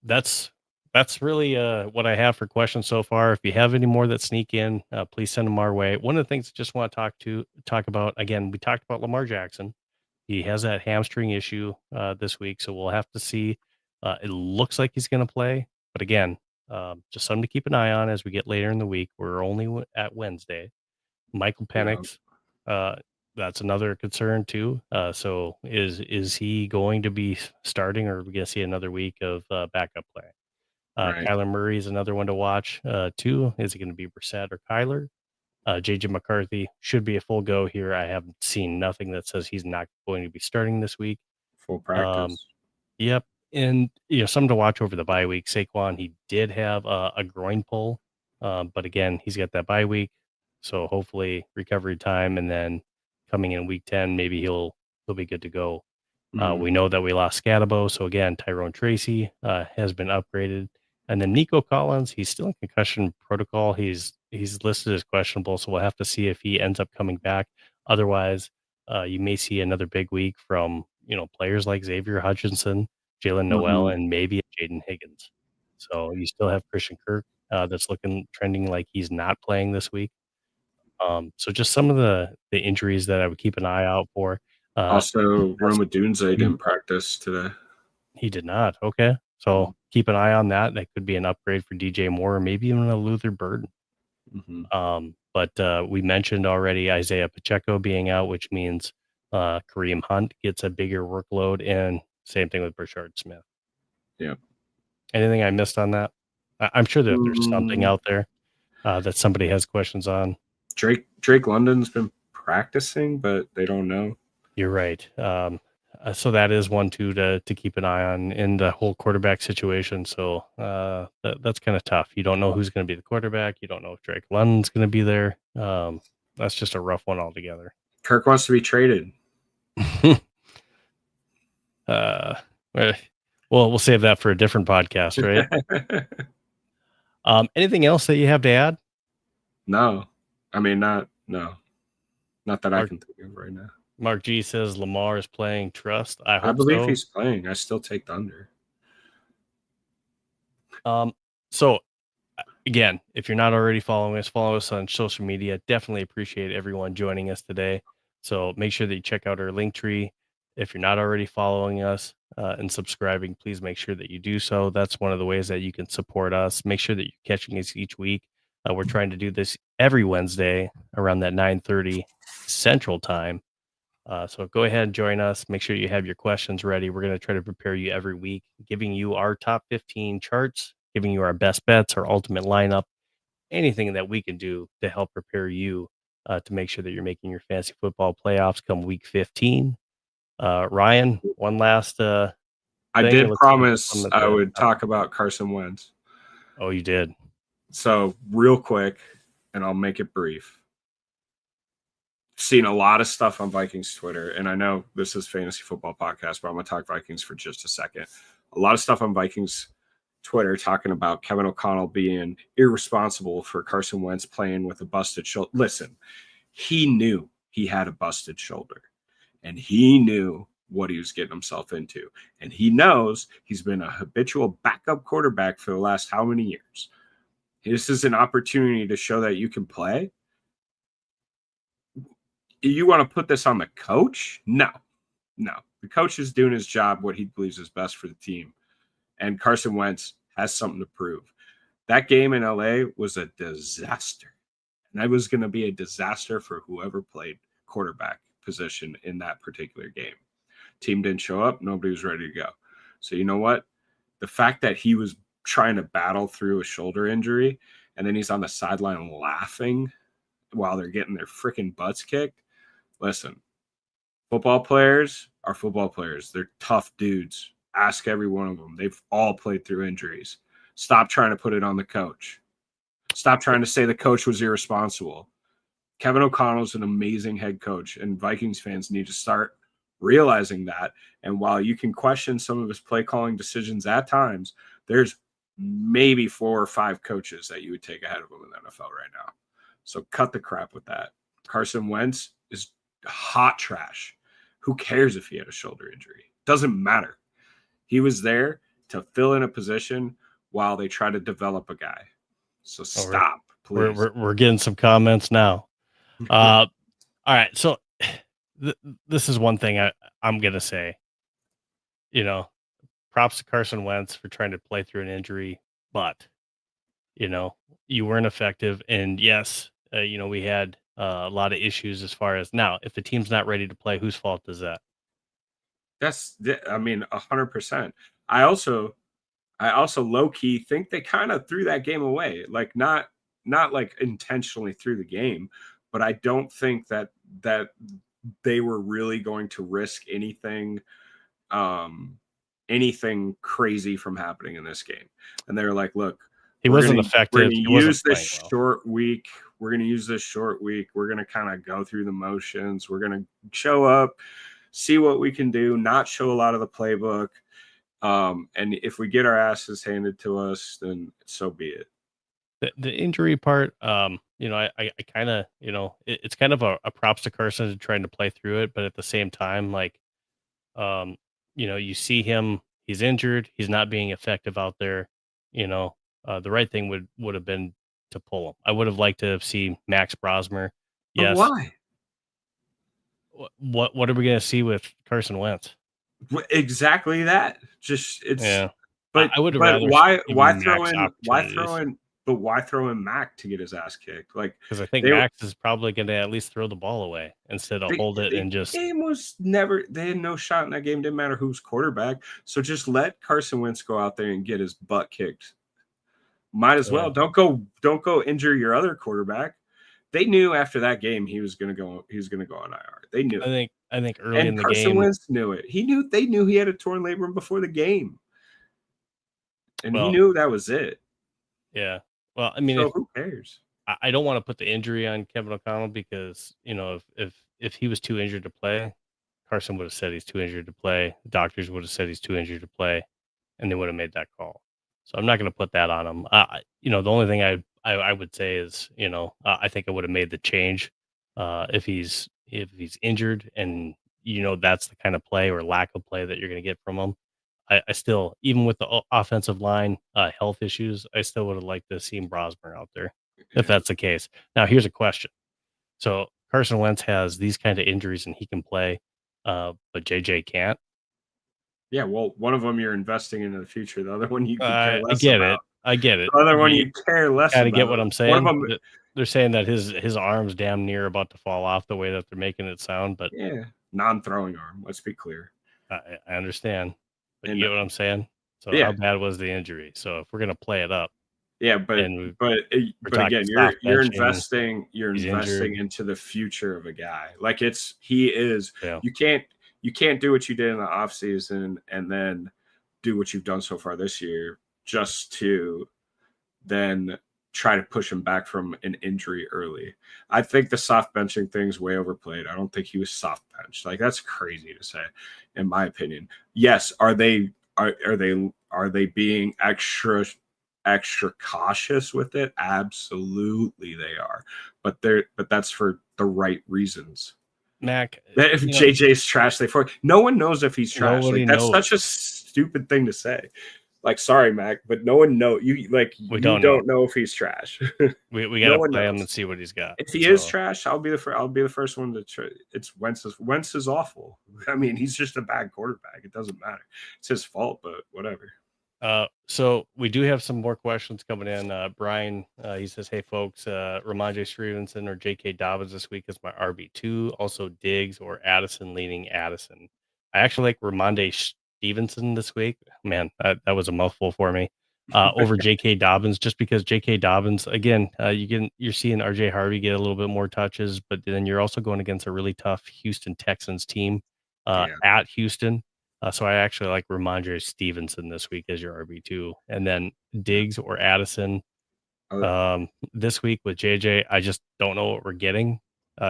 That's really what I have for questions so far. If you have any more that sneak in, please send them our way. One of the things I just want to talk about, again, we talked about Lamar Jackson. He has that hamstring issue this week, so we'll have to see. It looks like he's going to play, but again, just something to keep an eye on as we get later in the week. We're only at Wednesday. Michael Penix, that's another concern too. So is he going to be starting, or are we going to see another week of backup play? Right. Kyler Murray is another one to watch too. Is it going to be Brissett or Kyler? JJ McCarthy should be a full go here. I haven't seen nothing that says he's not going to be starting this week. Full practice. Yep. And something to watch over the bye week. Saquon, he did have a groin pull, but again, he's got that bye week, so hopefully recovery time, and then coming in week 10, maybe he'll be good to go. We know that we lost Scatabo, so again, Tyrone Tracy has been upgraded. And then Nico Collins, he's still in concussion protocol. He's listed as questionable, so we'll have to see if he ends up coming back. Otherwise, you may see another big week from players like Xavier Hutchinson, Jalen Noel, Mhm. and maybe Jaden Higgins. So you still have Christian Kirk that's trending like he's not playing this week. So just some of the injuries that I would keep an eye out for. Also, Best- Roma Dunze didn't practice today. he did not. Okay. So keep an eye on that. That could be an upgrade for DJ Moore or maybe even a Luther Burden. But we mentioned already Isaiah Pacheco being out, which means Kareem Hunt gets a bigger workload, and same thing with Brashard Smith. Yeah. Anything I missed on that? I'm sure that there's something out there that somebody has questions on. Drake London's been practicing, but they don't know. You're right. So that is one too to keep an eye on in the whole quarterback situation. So that's kind of tough. You don't know who's going to be the quarterback. You don't know if Drake London's going to be there. That's just a rough one altogether. Kirk wants to be traded. Well, we'll save that for a different podcast, right? Anything else that you have to add? No, I mean not that I can think of right now. Mark G says Lamar is playing trust. I believe so. He's playing. I still take the under. So again, if you're not already following us, follow us on social media. Definitely appreciate everyone joining us today. So make sure that you check out our link tree. If you're not already following us and subscribing, please make sure that you do so. That's one of the ways that you can support us. Make sure that you're catching us each week. We're trying to do this every Wednesday around that 9:30 Central Time. So go ahead and join us. Make sure you have your questions ready. We're going to try to prepare you every week, giving you our top 15 charts, giving you our best bets, our ultimate lineup, anything that we can do to help prepare you to make sure that you're making your fantasy football playoffs come week 15. Ryan, one last I did Let's promise I would talk about Carson Wentz. Oh, you did? So real quick, and I'll make it brief. Seen a lot of stuff on Vikings Twitter, and I know this is Fantasy Football Podcast, but I'm going to talk Vikings for just a second. A lot of stuff on Vikings Twitter talking about Kevin O'Connell being irresponsible for Carson Wentz playing with a busted shoulder. Listen, he knew he had a busted shoulder, and he knew what he was getting himself into. And he knows he's been a habitual backup quarterback for the last how many years. This is an opportunity to show that you can play. You want to put this on the coach? No. The coach is doing his job, what he believes is best for the team. And Carson Wentz has something to prove. That game in LA was a disaster. And that was going to be a disaster for whoever played quarterback position in that particular game. Team didn't show up. Nobody was ready to go. So you know what? The fact that he was trying to battle through a shoulder injury and then he's on the sideline laughing while they're getting their freaking butts kicked. Listen, football players are football players. They're tough dudes. Ask every one of them. They've all played through injuries. Stop trying to put it on the coach. Stop trying to say the coach was irresponsible. Kevin O'Connell's an amazing head coach, and Vikings fans need to start realizing that. And while you can question some of his play calling decisions at times, there's maybe 4 or 5 coaches that you would take ahead of him in the NFL right now. So cut the crap with that. Carson Wentz is hot trash. Who cares if he had a shoulder injury? Doesn't matter. He was there to fill in a position while they try to develop a guy. So stop, please. We're getting some comments now. All right. So this is one thing I'm going to say. Props to Carson Wentz for trying to play through an injury, but, you weren't effective. And yes, we had a lot of issues as far as now, if the team's not ready to play, whose fault is that? That's, 100%. I also low key think they kind of threw that game away. Like not like intentionally threw the game, but I don't think that they were really going to risk anything crazy from happening in this game. And they were like, look, he wasn't effective. We're going to use this short week. We're going to kind of go through the motions. We're going to show up, see what we can do, not show a lot of the playbook. And if we get our asses handed to us, then so be it. The injury part, I kind of, it's kind of a props to Carson trying to play through it, but at the same time, like, um, you see him, he's injured, he's not being effective out there. You know, the right thing would have been to pull him. I would have liked to have seen Max Brosmer. But Yes. why? What are we going to see with Carson Wentz? Exactly that. Just it's. Yeah, But I would have but rather why given throw Max in opportunities why throw in Mac to get his ass kicked? Like because I think they Max is probably going to at least throw the ball away instead of hold it the and just. game was never they had no shot in that game. Didn't matter who's quarterback. So just let Carson Wentz go out there and get his butt kicked. Might as well. Yeah. Don't go injure your other quarterback. They knew after that game he was gonna go on IR. They knew it. I think early in And the Carson game, Wentz knew it. They knew he had a torn labrum before the game. And he well, knew that was it. yeah. Well, I mean, So who cares? I don't want to put the injury on Kevin O'Connell because, if he was too injured to play, Carson would have said he's too injured to play. The doctors would have said he's too injured to play, and they would have made that call. So I'm not going to put that on him. The only thing I would say is, I think I would have made the change if he's injured and that's the kind of play or lack of play that you're going to get from him. I still, even with the offensive line health issues, I still would have liked to see Brosmer out there if that's the case. Now, here's a question. So Carson Wentz has these kind of injuries and he can play, but JJ can't. Yeah, well, one of them you're investing into the future. The other one you could care I less get about. it. I get it. The other one you care less Gotta about. get what I'm One of saying. them, They're saying that his arm's damn near about to fall off the way that they're making it sound, but yeah, non-throwing arm. Let's be clear. I understand. But And you get what I'm saying? So yeah, how bad was the injury? So if we're gonna play it up, yeah, but and again, talking soft you're benching, you're he's investing injured. into the future of a guy. Like he is. Yeah. You can't do what you did in the offseason and then do what you've done so far this year just to then try to push him back from an injury early. I think the soft benching thing's way overplayed. I don't think he was soft benched. Like that's crazy to say, in my opinion. Yes, are they being extra cautious with it? Absolutely they are. But that's for the right reasons. Mac, If JJ's trash, no one knows if he's trash. Nobody Like that's knows. such a stupid thing to say. Like, sorry, Mac, but no one know you. Like, We you don't know if he's trash. we gotta play him and see what he's got. If he is trash, I'll be the first one to try. It's Wentz is awful. I mean, he's just a bad quarterback. It doesn't matter. It's his fault, but whatever. So we do have some more questions coming in. Brian, he says, "Hey folks, Ramondre Stevenson or J.K. Dobbins this week is my RB2. Also Diggs or Addison, leaning Addison. I actually like Ramondre Stevenson this week. Man, that was a mouthful for me. Over J.K. Dobbins, just because J.K. Dobbins, again, you're seeing R.J. Harvey get a little bit more touches, but then you're also going against a really tough Houston Texans team at Houston. So I actually like Ramondre Stevenson this week as your RB2, and then Diggs or Addison this week with JJ. I just don't know what we're getting.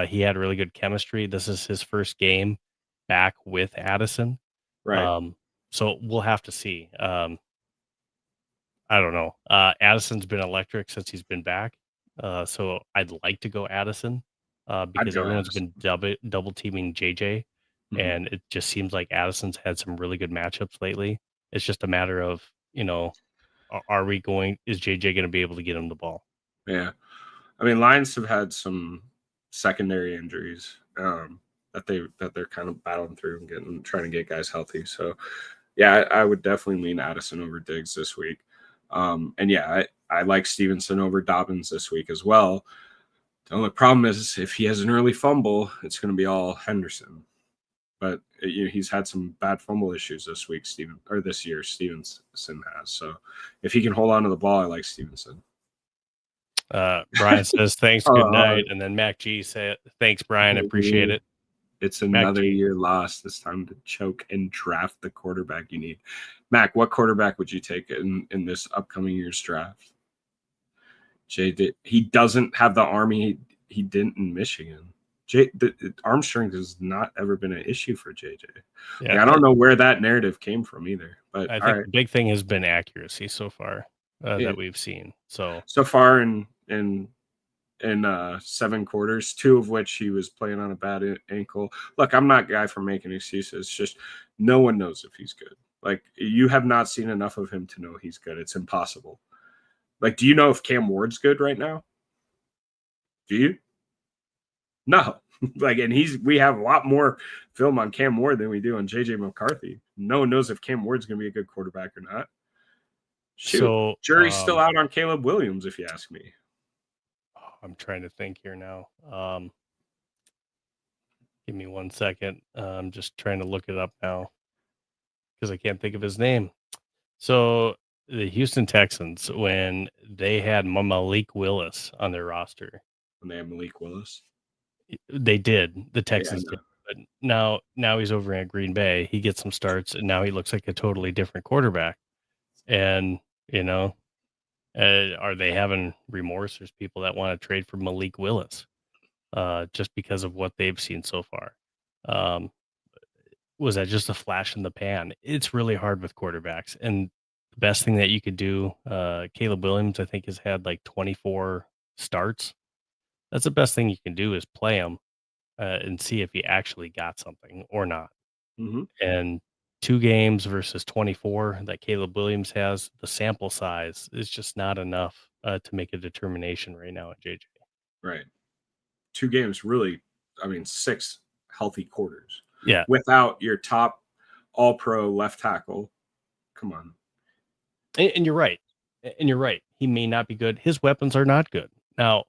He had really good chemistry. This is his first game back with Addison, right? So we'll have to see. I don't know. Addison's been electric since he's been back, so I'd like to go Addison because everyone's been double teaming JJ. Mm-hmm. And it just seems like Addison's had some really good matchups lately. It's just a matter of, is JJ going to be able to get him the ball? Yeah. I mean, Lions have had some secondary injuries that they're kind of battling through and trying to get guys healthy. So, yeah, I would definitely lean Addison over Diggs this week. And yeah, I like Stevenson over Dobbins this week as well. The only problem is if he has an early fumble, it's going to be all Henderson. But he's had some bad fumble issues this year. Stevenson has. So if he can hold on to the ball, I like Stevenson. Brian says thanks, good night, and then Mac G said thanks, Brian, I appreciate it. It's another year lost. It's time to choke and draft the quarterback you need. Mac, what quarterback would you take in this upcoming year's draft? He doesn't have the arm he didn't in Michigan. The arm strength has not ever been an issue for JJ. Yeah, I don't know where that narrative came from either. But I all think right, the big thing has been accuracy so far yeah. that we've seen. So So far in 7 quarters, 2 of which he was playing on a bad ankle. Look, I'm not a guy for making excuses. Just no one knows if he's good. Like you have not seen enough of him to know he's good. It's impossible. Like, do you know if Cam Ward's good right now? Do you? No. Like, and we have a lot more film on Cam Ward than we do on JJ McCarthy. No one knows if Cam Ward's going to be a good quarterback or not. Shoot, so jury's still out on Caleb Williams, if you ask me. I'm trying to think here now. Give me 1 second. I'm just trying to look it up now because I can't think of his name. So the Houston Texans, when they had Malik Willis on their roster, When they have Malik Willis. they did. The Texans no. did. But now he's over at Green Bay. He gets some starts, and now he looks like a totally different quarterback. And are they having remorse? There's people that want to trade for Malik Willis, just because of what they've seen so far. Was that just a flash in the pan? It's really hard with quarterbacks, and the best thing that you could do, Caleb Williams, I think, has had like 24 starts. That's the best thing you can do is play him and see if he actually got something or not. Mm-hmm. And 2 games versus 24 that Caleb Williams has, the sample size is just not enough to make a determination right now at JJ. Right. 2 games, really. I mean, 6 healthy quarters. Yeah. Without your top all-pro left tackle. Come on. And you're right. And you're right. He may not be good. His weapons are not good. Now,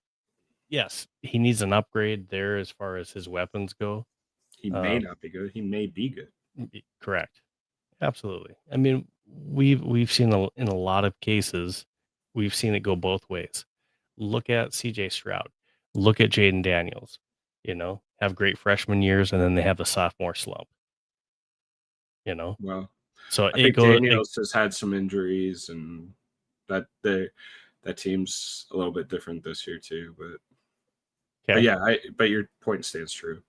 yes, he needs an upgrade there as far as his weapons go. He may not be good. He may be good. Correct. Absolutely. I mean, we've seen in a lot of cases, we've seen it go both ways. Look at CJ Stroud. Look at Jaden Daniels. Have great freshman years, and then they have the sophomore slump. Well, so I think Daniels has had some injuries, and that team's a little bit different this year too. But yeah, but your point stands true.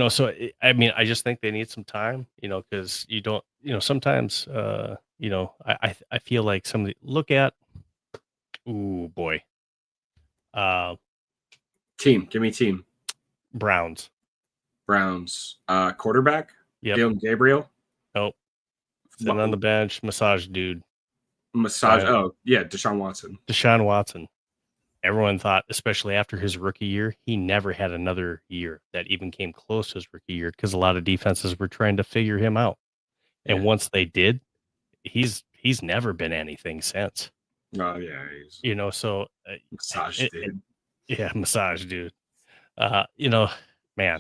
So I mean, I just think they need some time, because you don't, sometimes, I feel like somebody look at, ooh boy, team, give me team. Browns, quarterback, yep. Dillon Gabriel. Nope. Sitting on the bench, massage dude. Oh yeah, Deshaun Watson. Everyone thought, especially after his rookie year, he never had another year that even came close to his rookie year because a lot of defenses were trying to figure him out. And once they did, he's never been anything since. Oh yeah, so massage dude. Yeah, massage dude. Man,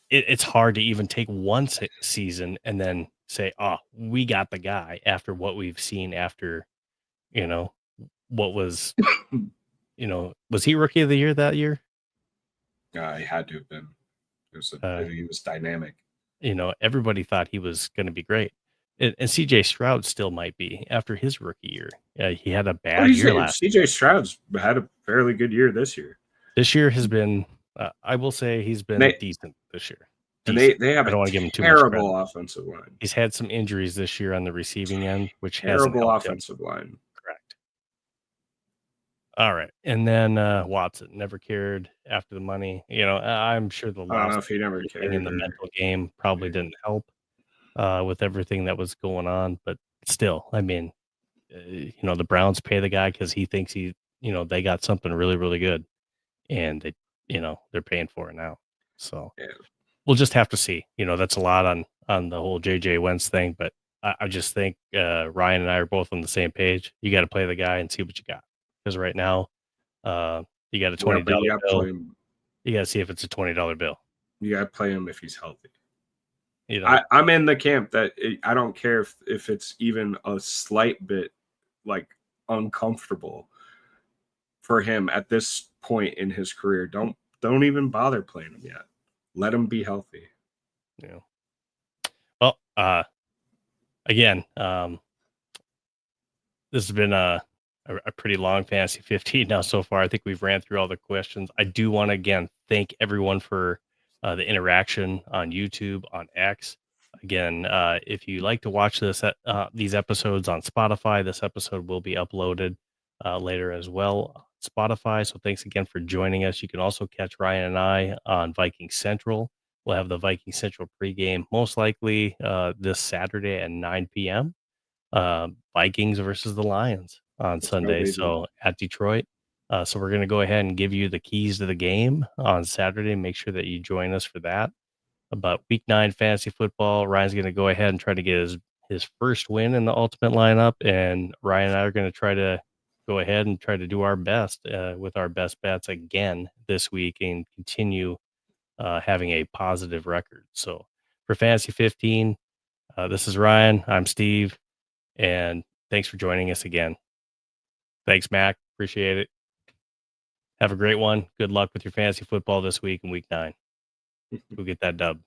it's hard to even take one season and then say, oh, we got the guy after what we've seen after, what was, was he rookie of the year that year? He had to have been. He was dynamic. Everybody thought he was going to be great. And CJ Stroud still might be after his rookie year. He had a bad year last year. CJ Stroud's had a fairly good year this year. This year has been, I will say he's been decent this year. And they have a terrible offensive line. He's had some injuries this year on the receiving end, which terrible offensive line. Correct. All right. And then Watson never cared after the money. I'm sure the loss I don't know if he never cared in the mental game probably didn't help with everything that was going on. But still, I mean, the Browns pay the guy because he thinks they got something really, really good. And they, they're paying for it now. So we'll just have to see. That's a lot on the whole JJ Wentz thing. But I just think Ryan and I are both on the same page. You got to play the guy and see what you got. Because right now, you got a $20 bill. You got to see if it's a $20 bill. You got to play him if he's healthy. I'm in the camp that I don't care if it's even a slight bit like uncomfortable for him at this point in his career. Don't even bother playing him yet. Let him be healthy. Yeah. Well, again, this has been a pretty long Fantasy 15 now so far. I think we've ran through all the questions. I do want to, again, thank everyone for the interaction on YouTube, on X. Again, if you like to watch these episodes on Spotify, this episode will be uploaded later as well on Spotify. So thanks again for joining us. You can also catch Ryan and I on Viking Central. We'll have the Viking Central pregame most likely this Saturday at 9 p.m. Vikings versus the Lions on Let's go, Sunday. baby. So at Detroit. So we're going to go ahead and give you the keys to the game on Saturday. Make sure that you join us for that. About week 9 fantasy football, Ryan's going to go ahead and try to get his first win in the ultimate lineup, and Ryan and I are going to try to go ahead and try to do our best with our best bets again this week and continue having a positive record. So for Fantasy 15, this is Ryan. I'm Steve, and thanks for joining us again. Thanks, Mac. Appreciate it. Have a great one. Good luck with your fantasy football this week in week 9. Go get that dub.